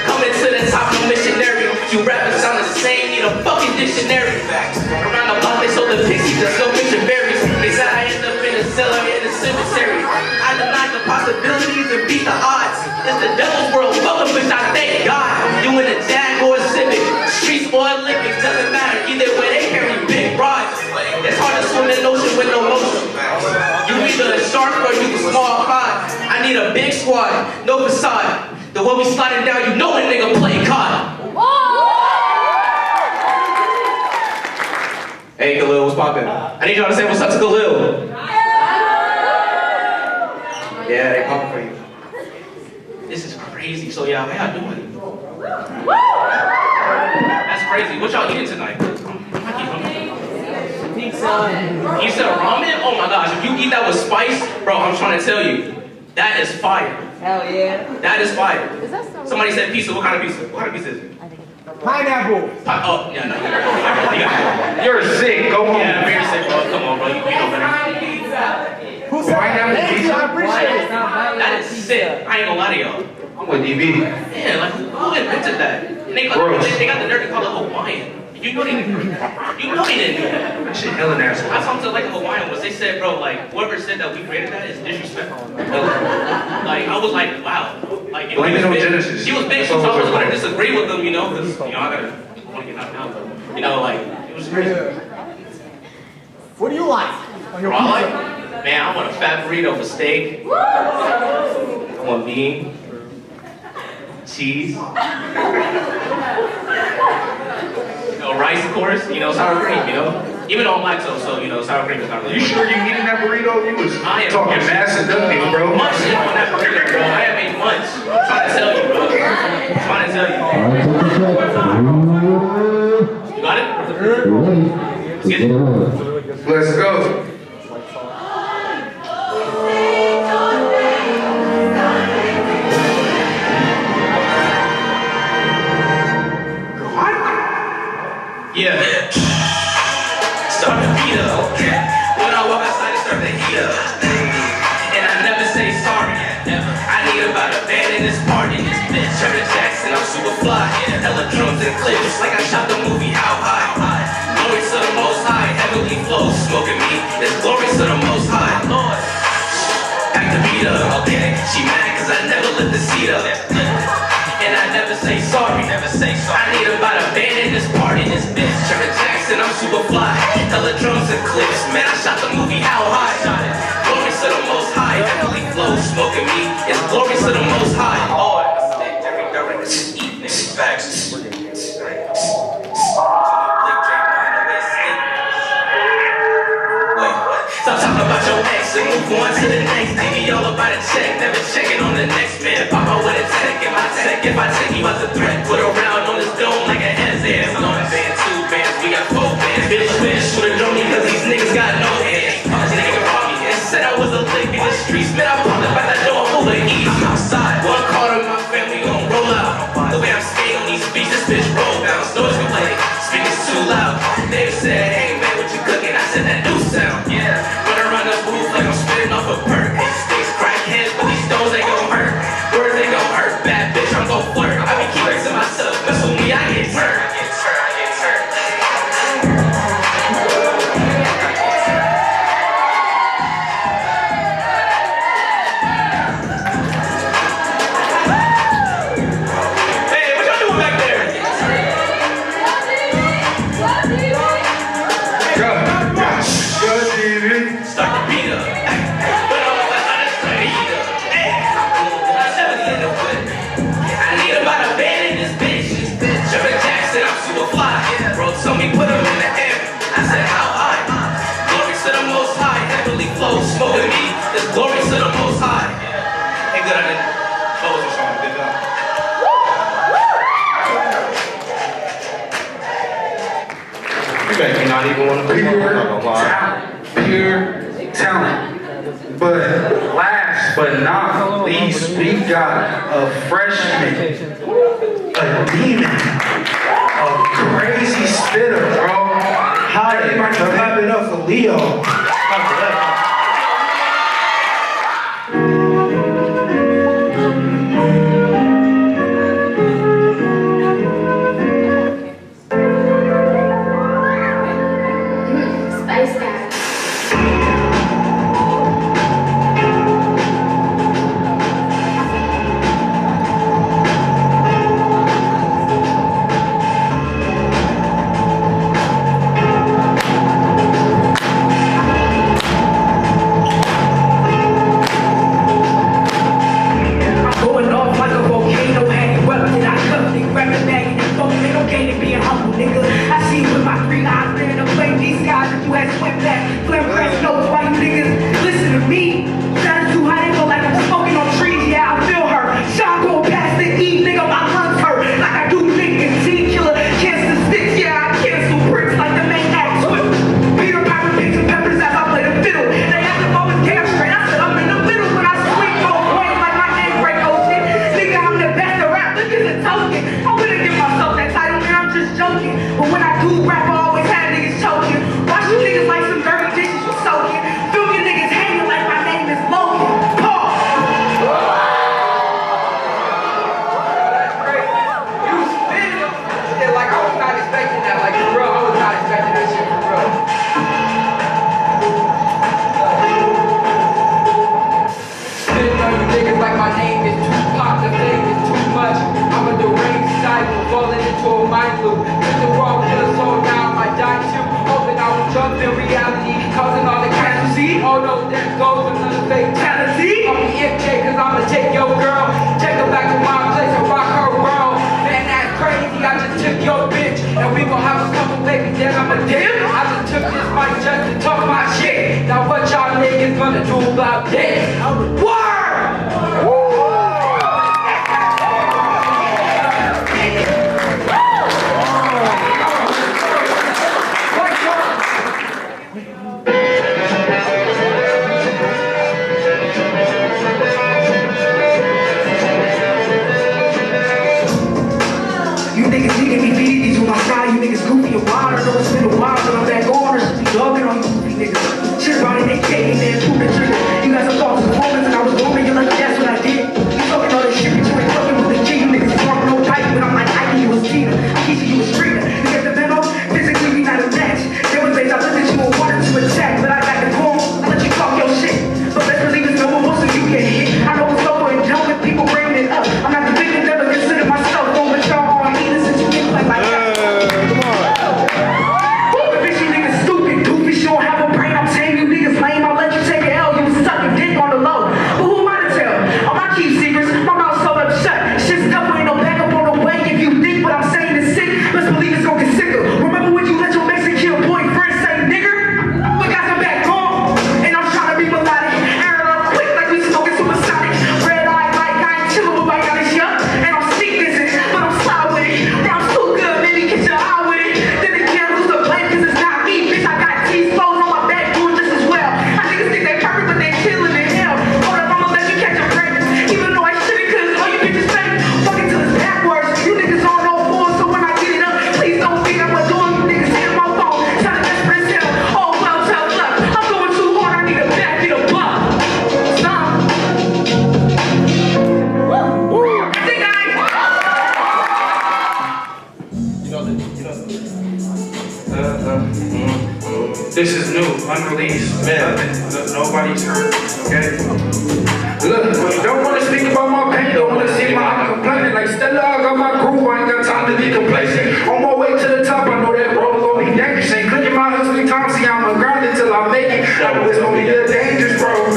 Speaker 18: Coming to the top, no missionary. You rappers sound the same, need a fucking dictionary. Around the block, they sold the pixies, there's no mission berries. They said I end up in the cellar in the cemetery. I denied the possibilities and beat the odds. It's the devil's world, welcome, bitch, I thank God. You in a Jag or a Civic, streets or Olympics, doesn't matter, either way they carry big rods. It's hard to swim in the ocean with no motion. You either a shark or you a small cod. I need a big squad, no facade. The way we sliding down, you know a nigga play COD. Hey Khalil, what's poppin'? I need y'all to say what's up to Khalil. Yeah, they poppin' for you. This is crazy. So yeah, how y'all doing? That's crazy. What y'all eating tonight? Pizza. You said ramen? Oh my gosh, if you eat that with spice, bro, I'm trying to tell you, that is fire.
Speaker 9: Hell yeah.
Speaker 18: That is fire. Somebody said pizza. What kind of pizza? What kind of pizza is it?
Speaker 16: pineapple.
Speaker 18: Oh, yeah, no. You're sick. Go home. Yeah, I'm very sick, bro. Come on, bro. You know better.
Speaker 16: Who said pineapple pizza? I appreciate it.
Speaker 18: That is sick. I ain't gonna lie to y'all.
Speaker 20: I'm with DB.
Speaker 18: Yeah, like, who invented that? And they got the nerve to call it Hawaiian. You know they didn't do that.
Speaker 20: That shit hella nasty.
Speaker 18: I talked to like a Hawaiian once. They said, bro, like, whoever said that we created that is disrespectful. Like, I was like, wow. Like,
Speaker 20: Blame it on Genesis.
Speaker 18: He was big, so I was gonna disagree with them, you know, because, you know, I want to get knocked out, but, you know, like, it was crazy.
Speaker 16: What do you like on your
Speaker 18: pizza?
Speaker 16: pizza?
Speaker 18: I like, man, I want a fat burrito with steak. I want bean, cheese. You know, rice, of course, you know, sour cream, you know. Even though I'm lactose, so, you know, sour cream is not really.
Speaker 20: You sure you eating that burrito? You was
Speaker 18: I am
Speaker 20: talking mass seductive, bro.
Speaker 18: Munching on that burrito, bro. I have made munch. I'm trying to tell you, bro. I'm trying to tell you. You got it? Let's get it.
Speaker 20: Let's go.
Speaker 18: Yeah. Start to beat up. When I walk outside, it start to heat up. And I never say sorry. I need about a band in this party. This bitch, Trevor Jackson, I'm super fly. Hella drums and clips, like I shot the movie How High. Glory to the Most High, heavenly flow, smoking me. It's glory to the Most High. Lord, back to beat up. She mad cause I never lit the seat up. And I never say sorry. I need about a band in this party. This bitch, Trevor Jackson, I'm super fly. Hella drums and clips, man, I shot the movie How High. Glory to the Most High, heavenly flow, smoking me. It's glory to the Most High. Lord, every direction, eat niggas facts. Stop talking about your ex and move on to the next. TV all about a check, never checking on the next man. Pop out with a tech, if I take you out the threat. Put a round on this dome like a headset. I'm on a band, 2 bands, we got 4 bands. Bitch, shoot a drone because these niggas got no hands. This nigga robbed me and said I was a lick in the streets. Man, I popped up at that door, I'm over east. I'm outside, one call to my family gon' roll out. The way I'm skating on these beats, this bitch roll bounce. Noise complaining, speakers too loud. out. They said, hey man, what you cooking? I said, that new sound. Yeah. Run around the booth like I'm spitting off a perk. Hey, sticks, crack heads, but these stones ain't gon' hurt. Words ain't gon' hurt. Bad bitch, I'm gon' flirt. I be keeping to myself. Mess with me, I get hurt. I get hurt. I get hurt. Start the beat up. But I'm just ready to eat up. Hey, I'm 70 in the foot. I need about a band in this bitch. Trevor Jackson, I'm super fly. Bro told me put him in the air. I said, how high? Glory to the most high. Heavenly flow, smoking me. There's glory to the most high. Hey, good, I did. What was the song? Good job.
Speaker 20: You make me not even want to be pure talent. But last but not least, we got a freshman, a demon, a crazy spitter, bro. How everybody clap it up for Leo.
Speaker 12: Spice Guy.
Speaker 21: Going off like a volcano, had erupted. I cuffed it, grabbed the bag, and fucking ain't okay to being humble, nigga. I see you with my 3 eyes, ready to play these guys that you had swept back. Flare press notes, why you niggas listen to me? Sounds too high, they go like I'm smoking on trees. Yeah, I feel her. Sean go past the E, nigga, my lungs hurt. Like I do niggas, T killer, cancer sticks. Yeah, I cancel bricks like the main act. Swift. Peter Piper picks and peppers as I play the fiddle. They have to always damn straight. I said I'm in the middle when I swing those points like my name break those shit. Nigga, I'm the best of rap. Look at the token. I wouldn't give myself that title, man. I'm just joking. But when I do rap, I always have niggas choking. Watch you niggas like some dirty dishes you soaking. Feel your niggas hanging like my name is Logan. Pause.
Speaker 10: You spit it. Yeah, like I was not expecting that. Like for real, I was not expecting that shit for real. Spitting on you niggas like my name is Tupac. The fame is too much. I'm a deranged cycle, falling into a mind loop. With the wrong killer, so now I die too. Hoping I will jump in reality, causing all the casualty. Oh no, there goes another fatality. I'm the MJ, cause I'ma take your girl, take her back to my place and rock her world. Man, that's crazy, I just took your bitch, and we gon' have a couple babies, then I'm a dip. I just took this mic just to talk my shit. Now what y'all niggas gonna do about this? Word! You niggas need to be beating these with my style. You niggas goofy and wild. I know it's been a while, but I'm back on. Or should be dogging on you goofy niggas. Shit about it, they taking their true trigger. You guys are
Speaker 20: This is new, unreleased. Nobody's heard, okay? Look, don't wanna speak about my pain, don't wanna see my complaining. Like Stella, I got my groove, I ain't got time to be complacent. On my way to the top, I know that road gon' be dangerous. Ain't clicking my husband time, see I'ma grind until I make it. I know it's gonna be a dangerous road,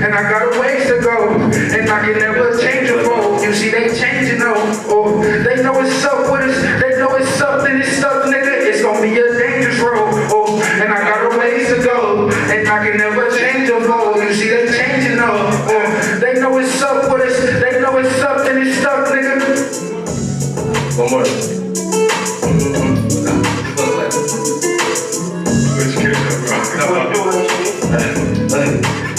Speaker 20: and I got a ways to go, and I can never change a road. You see, they changing though, they know it's up with us, they know it's something, it's stuck, nigga. It's gonna be a dangerous road, and I got a ways to go, and I can never change a road. You see, they changing though, they know it's up with us, they know it's something, it's stuck, nigga.
Speaker 2: One more.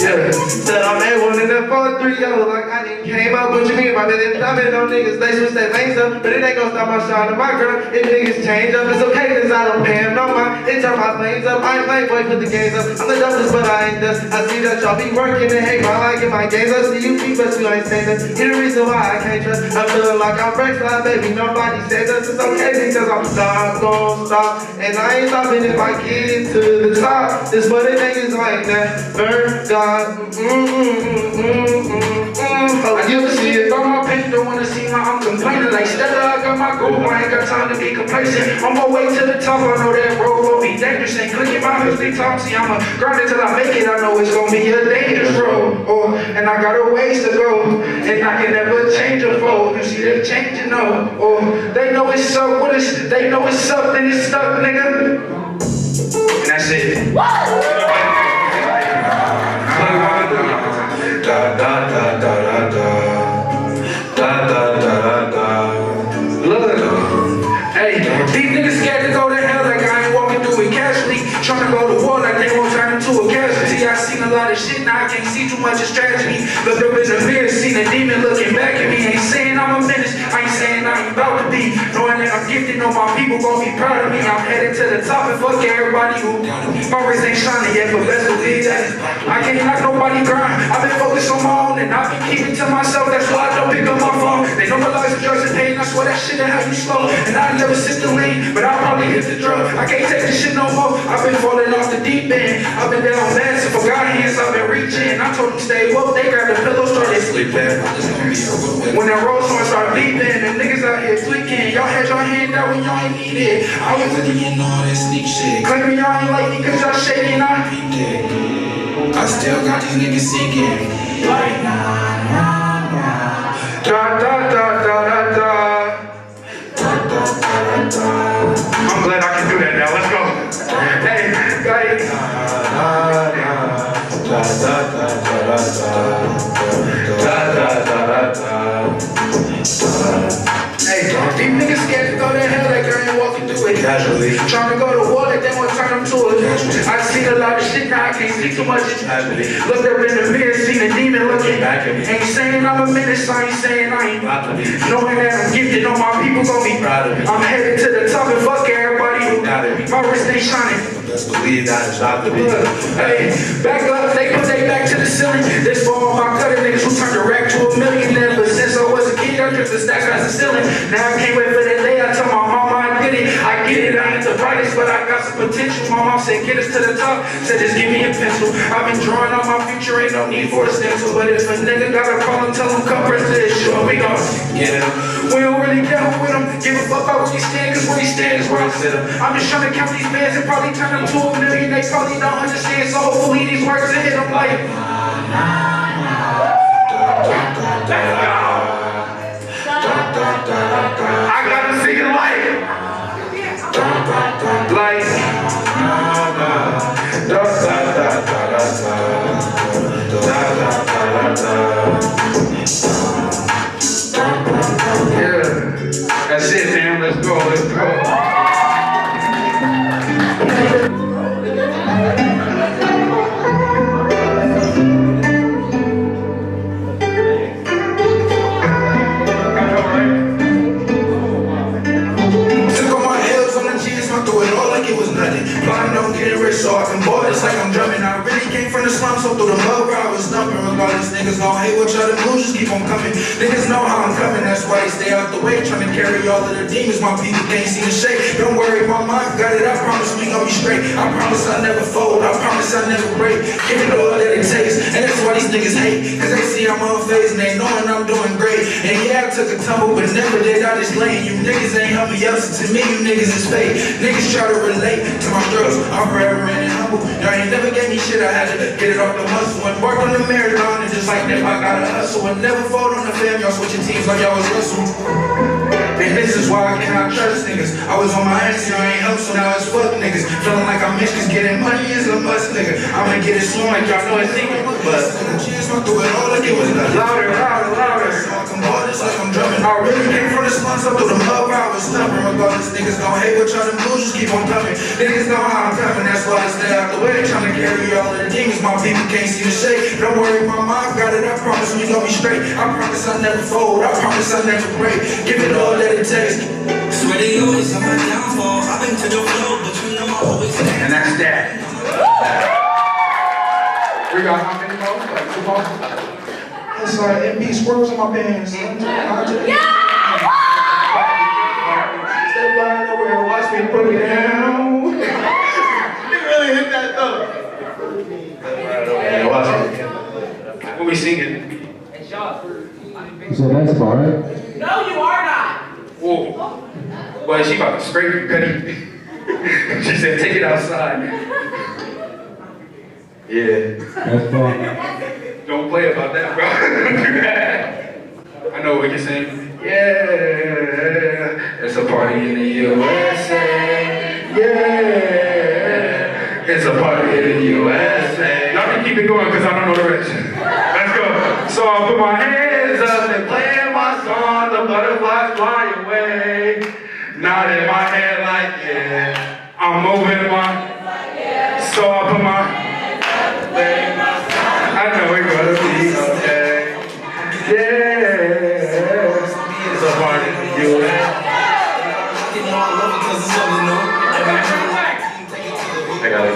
Speaker 2: Yeah, said I'm A1 in the 4-3-0, like I didn't came up with you, me, my business, dropping on niggas, they switch their lanes up, but it ain't gon' stop my shine to my girl. If niggas change up, it's okay, cause I don't pay them no mind. It turn my flames up, I ain't playing, boy, put the games up. I'm the dopest, but I ain't dust. I see that y'all be working and hate while I get my games up. See you beat, but you ain't saying that. You the reason why I can't trust. I'm feeling like I'm Rex, like baby, nobody says us. It's okay because I'm not gon' stop, and I ain't stopping if I get to the top. This for the niggas like that, burn God.
Speaker 20: I never see it on my pain, don't wanna see my I'm complaining. Like Stella, I got my groove, I ain't got time to be complacent. On my way to the top, I know that road will be dangerous. Ain't clicking my husband time, see I'ma grind it till I make it. I know it's gonna be a dangerous road, and I got a ways to go, and I can never change a fold. You see, they changing though, they know it's up with us, they know it's something, it's stuck, nigga. And that's it. Da da da da da da da da da da. Look, hey, these niggas scared to go to hell like I ain't walking through it casually. Trying to go to war like they won't turn into a casualty. I seen a lot of shit, now I can't see too much, it's tragedy. Looked up in the mirror, seen a demon looking back at me. Ain't saying I'm a menace, I ain't saying I ain't about to be. Knowing that I'm gifted, know my people gon' be proud of me. I'm headed to the top and fuck everybody who my wrist ain't shining yet, but best believe that I can't knock nobody grind. I've been focused on my own and I've been keeping to myself. That's why I don't pick up my phone. They normalize the drugs and pain, I swear that shit will have you slow. And I never sit the lean, but I probably hit the drug. I can't take this shit no more. I've been falling off the deep end. I've been down bad, so for God hands I've been reaching. I told them stay woke, they grabbed the pillow, started sleeping. When that road song started beeping, them niggas out here tweaking. Y'all had your hand out when y'all ain't need it. I was in all that sneak shit. Claiming y'all ain't like me cause y'all shaking. I still got these niggas singing. Like nah, nah, nah. Da da da da da da. Da da da da da. I'm glad I can do that now. Let's go. Hey, guys. Da da da da da da da da da da. Hey, these niggas scared to go to hell like I ain't walking through it casually. Trying to go to war like they won't turn them to it. I seen a lot of shit, now I can't see too much. It's happening. Looked up in the mirror, seen a demon looking back at me. Ain't saying I'm a menace, I ain't saying I ain't about to be. Knowing that I'm gifted, know my people gon' be proud of me. I'm headed to the top and fuck everybody who got it. My wrist ain't shining. Best believe that it's about to be. Hey, back up, they put they back to the ceiling. This for all my cutter niggas who turned a rack to a millionaire. But since I was a kid, I dripped the stacks past the ceiling. Now I can't wait for that day. I told my mama I did it. I get it, I ain't the brightest, but I got some potential. My mom said get us to the top. Said just give me a pencil. I've been drawing on my future, ain't no need for a stencil. But if a nigga gotta call him, tell him come press this. Sure, we gon' get him. We don't really care who with him. Give a fuck about where we stand, cause where he stand is where I sit him. I'm just trying to count these bands and probably turn them to a million. They probably don't understand, so hopefully these words will hit them like. I gotta sing it like. Like. Yeah, that's it, man. Let's go, let's go. So I can board this like I'm drumming. I really came from
Speaker 3: from the slums, so through the mud where I was dumping. Regardless, niggas gon' hate what y'all do, just keep on coming. Niggas know how I'm coming, that's why they stay out the way. Trying to carry all of the demons, my people can't see the shake. Don't worry, my mind got it, I promise we gon' be straight. I promise I never fold, I promise I never break. Give it all that it takes, and that's why these niggas hate. Cause they see I'm unfazed and they knowing I'm doing great. And yeah, I took a tumble, but never did I just lay. You niggas ain't help me up, so to me you niggas is fake. Niggas try to relate to my struggles, I'm forever in humble. Y'all ain't never gave me shit, I had to get it off the muscle. And work on the marathon, and just like that, I gotta hustle. And never fold on the fam, y'all switching teams like y'all was Russell. And this is why I cannot trust niggas. I was on my ass, y'all ain't help, so now it's fuck niggas. Feeling like I'm Mitch, cause getting money is a must, nigga. I'ma get it soon like y'all know it's secret, but cheers, I threw it all like it was nothing. Louder, louder, louder. I come hard, it's like I'm drumming. I really came from the slums up through the mud where I was stumping. Regardless, niggas gon' hate what y'all do, just keep on coming. Niggas know how I'm coming, that's why I stay out the way. Trying to carry all of the demons, my people can't see the shade. Don't worry, my mind got it, I promise we gon' be straight. I promise I never fold, I promise I never break. Give it all that it takes.
Speaker 22: Swear they always on my downfall. I've been to the flow, but you know I always.
Speaker 20: And that's that. We got how many more? Like 2 more?
Speaker 3: It's like MB squirrels in my pants. Yeah! Step right over and watch me put it down. You really hit that though.
Speaker 1: Yeah, watch it. What we singing?
Speaker 5: You said that's far, right?
Speaker 11: No, you are not.
Speaker 1: Whoa. Well, she about to scrape you, Penny. She said, take it outside. Yeah.
Speaker 5: That's far.
Speaker 1: Don't play about that, bro. Don't do that. I know what we can sing. Yeah. It's a party in the USA. Yeah. It's a party in the USA. Y'all can keep it going because I don't know the rest. Let's go. So I put my hands up and play my song. The butterflies fly away. Nod in my head like yeah. I'm moving my. So I put my hands up, play my song. I know we're gonna be okay. Yeah. It's a party in the US. I got it.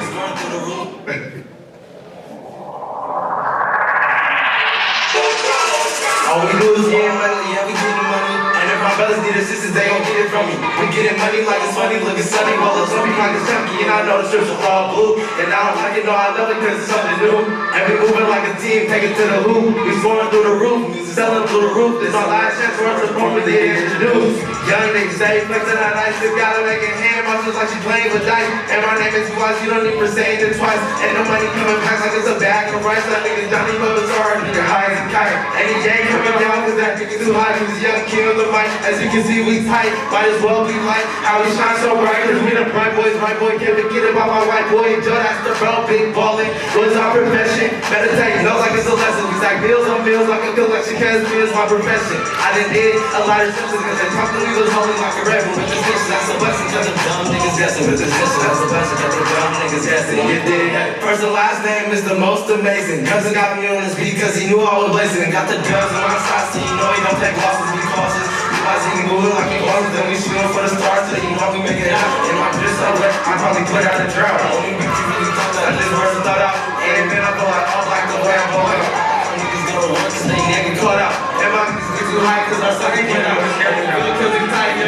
Speaker 2: All we do is get money, yeah, we getting money. And if my brothers need assistance, they gon' get it from me. We getting money like it's funny, looking sunny. Well, it's something like it's chunky, and I know the strips are all blue. And I don't like it, no, I love it cause it's something new. And we moving like a team, take it to the hoop. We scoring through the roof, selling through the roof. This our last chance for us to formally introduce. Young niggas, they flexing that ice, just gotta make it hand muscles like she playing with dice. And my name is Wise, you don't need for saying it twice. And no money coming back like it's a bag of rice. That nigga Johnny Bubba's hard, nigga high as a kite. And he ain't coming down cause that nigga too high. Cause young king of the mic, as you can see we tight. Might as well be like how we shine so bright. Cause we the bright boys, my boy can't forget about my white boy. Joe, that's the bro, big ballin'. What's our profession? Meditate, know like it's a lesson. We stack meals on meals like a collection. Cause me is my profession. I done did a lot of senses cause they talk to me was holding like a rebel. With this mission, that's a blessing. Cause the dumb niggas guessing. With this mission, that's a blessing. Cause the dumb niggas guessing. You did. First and last name is the most amazing. Cousin got me on this beat cause he knew I was blazing. And got the dubs on my side so you know he don't take losses. We cautious. We watch he moving like he bosses. Then we shooting for the stars so you know we making it out. And my bitch so wet, I probably put out a drought. Only beat you really thought that this verse thought out. And then I go like, oh, like the way I'm going out. Niggas gonna run cause they ain't get caught out. And my niggas get too high cause our sucker get out. Really cause we tight,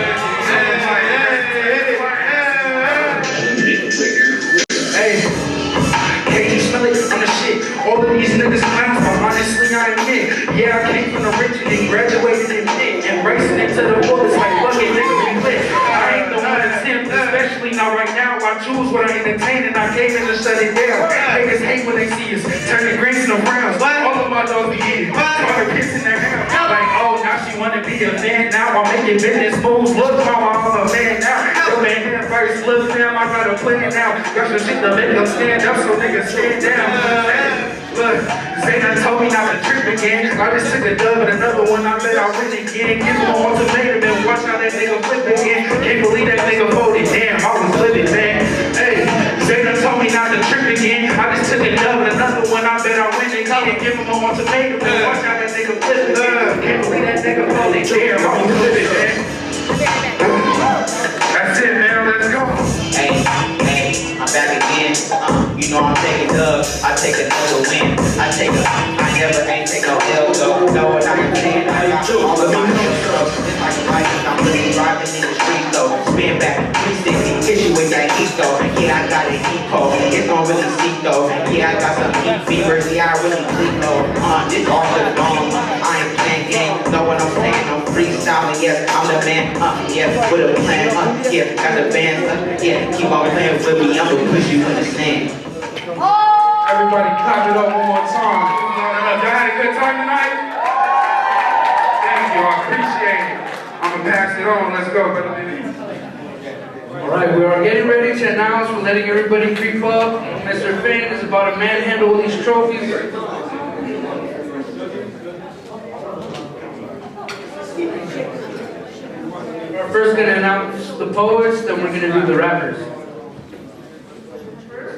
Speaker 20: Hey, can't you smell it from the shit? All of these niggas clowns, but honestly I admit. Yeah, I came from the rich and graduated in it. Embracing it to the fullest like fucking niggas be lit. I ain't the one to tempt, especially not right now. I choose what I entertain and I came in to shut it down. Niggas hate when they see us, turning greens into browns. All of my dogs be eating, started kissing their hands. Like, oh, now she wanna be a man now. I'm making business moves, look mama, I'm a man now. Yo, man, here first, look fam, I got a plan now. Got some shit to make them stand up so niggas stand down. Look, Zay done told me not to trip again. I just took a dub and another one, I bet I win again. Give him an ultimatum and watch how that nigga flip again. Can't believe that nigga folded, damn, I was living, man. Hey, Zay done told me not to trip again. I just took a dub and another one, I bet I win again. Give him an ultimatum and watch how that nigga flip again. Can't believe that nigga folded, damn, I was living, man. That's it, man, let's go.
Speaker 22: Hey, I'm back again.
Speaker 18: You know I'm taking dubs, I take another win. I never ain't take no L though. Know what I'm saying? I got all of my intros. It's like a license, I'm really driving in the street though. Spin back, 360, hit you with that heat though. Yeah, I got a heat pole, it's don't really seat though. Yeah, I got some heat fever, yeah, I really bleed though. This all the wrong, I ain't playing games, know what I'm saying? I'm freestyling, yes, I'm the man, yeah, with a plan, yeah, got the band, yeah, keep on playing with me, I'm gonna push you in the sand.
Speaker 20: Everybody clap it up one more time. Y'all had a good time tonight? Thank you, I appreciate it. I'm gonna pass it on. Let's go, brother.
Speaker 10: All right, we are getting ready to announce. We're letting everybody creep up. Mr. Finn is about to manhandle all these trophies. We're first going to announce the poets, then we're going to do the rappers.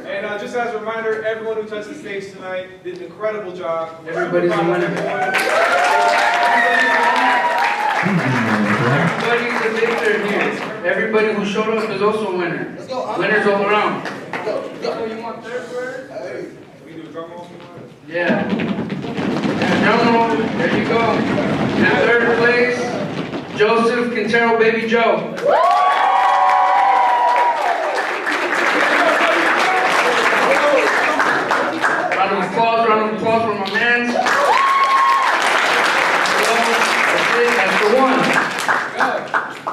Speaker 1: And just as a reminder, everyone who touched the stage tonight did an incredible job.
Speaker 10: Everybody's a winner. Everybody's a victor here. Everybody who showed up is also a winner. Winners all around. You want third word? Hey. We do drum roll? Yeah. And drum roll. There you go. In third place, Joseph Quintero, Baby Joe. Round of applause for my man. That's the one.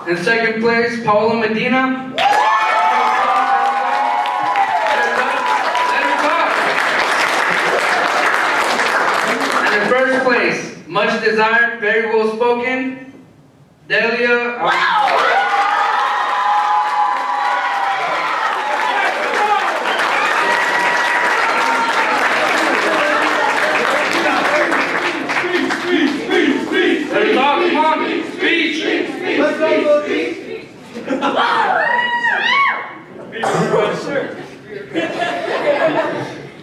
Speaker 10: In second place, Paola Medina. And in first place, much desired, very well spoken, Delia.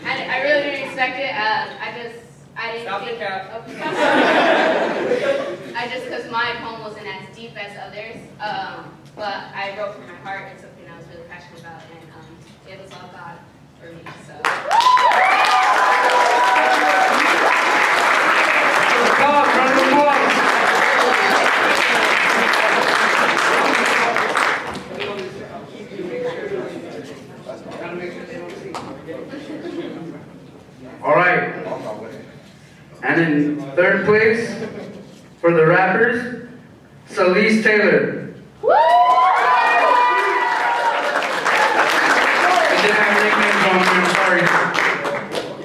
Speaker 6: I really didn't expect it. I didn't
Speaker 1: Stop
Speaker 6: think.
Speaker 1: the cap.
Speaker 6: Because my poem wasn't as deep as others. But I wrote from my heart. It's something I was really passionate about, and it was all God for me. So.
Speaker 10: All right. And in third place, for the rappers, Celeste Taylor. I didn't have nicknames on here, I'm sorry.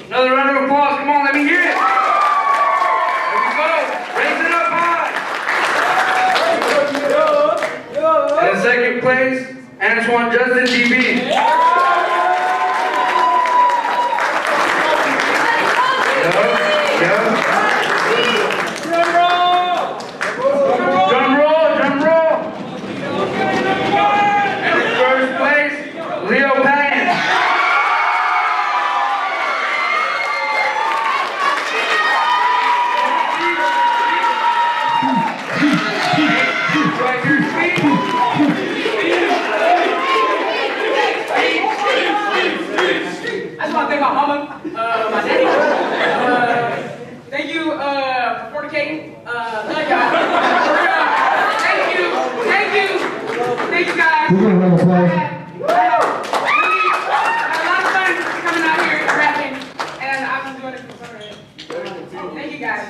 Speaker 10: Another round of applause, come on, let me hear it. There we go, raise it up high. In second place, Antoine Justin DB.
Speaker 5: We're going to run applause.
Speaker 11: A lot of fun coming out here and rapping, and I'm enjoying it for fun. Thank you guys.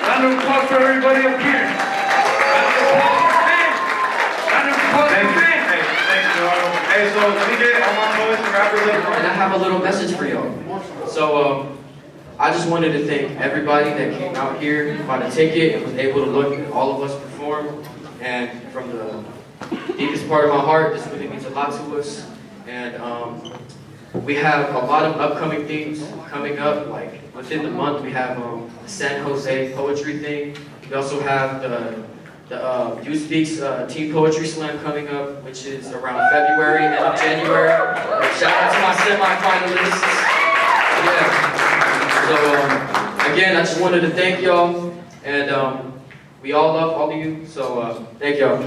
Speaker 10: Round of applause for everybody up here. Round of applause for fans.
Speaker 1: Hey, so let me get all my poets and rappers up front.
Speaker 7: And I have a little message for y'all. So, I just wanted to thank everybody that came out here, bought a ticket, and was able to look at all of us perform. And from the deepest part of my heart, this really means a lot to us. And we have a lot of upcoming things coming up. Like within the month, we have the San Jose poetry thing. We also have the You Speaks Team Poetry Slam coming up, which is around February, end of January. Shout out to my semi-finalists. Yeah. So again, I just wanted to thank y'all, and we all love all of you. So thank y'all.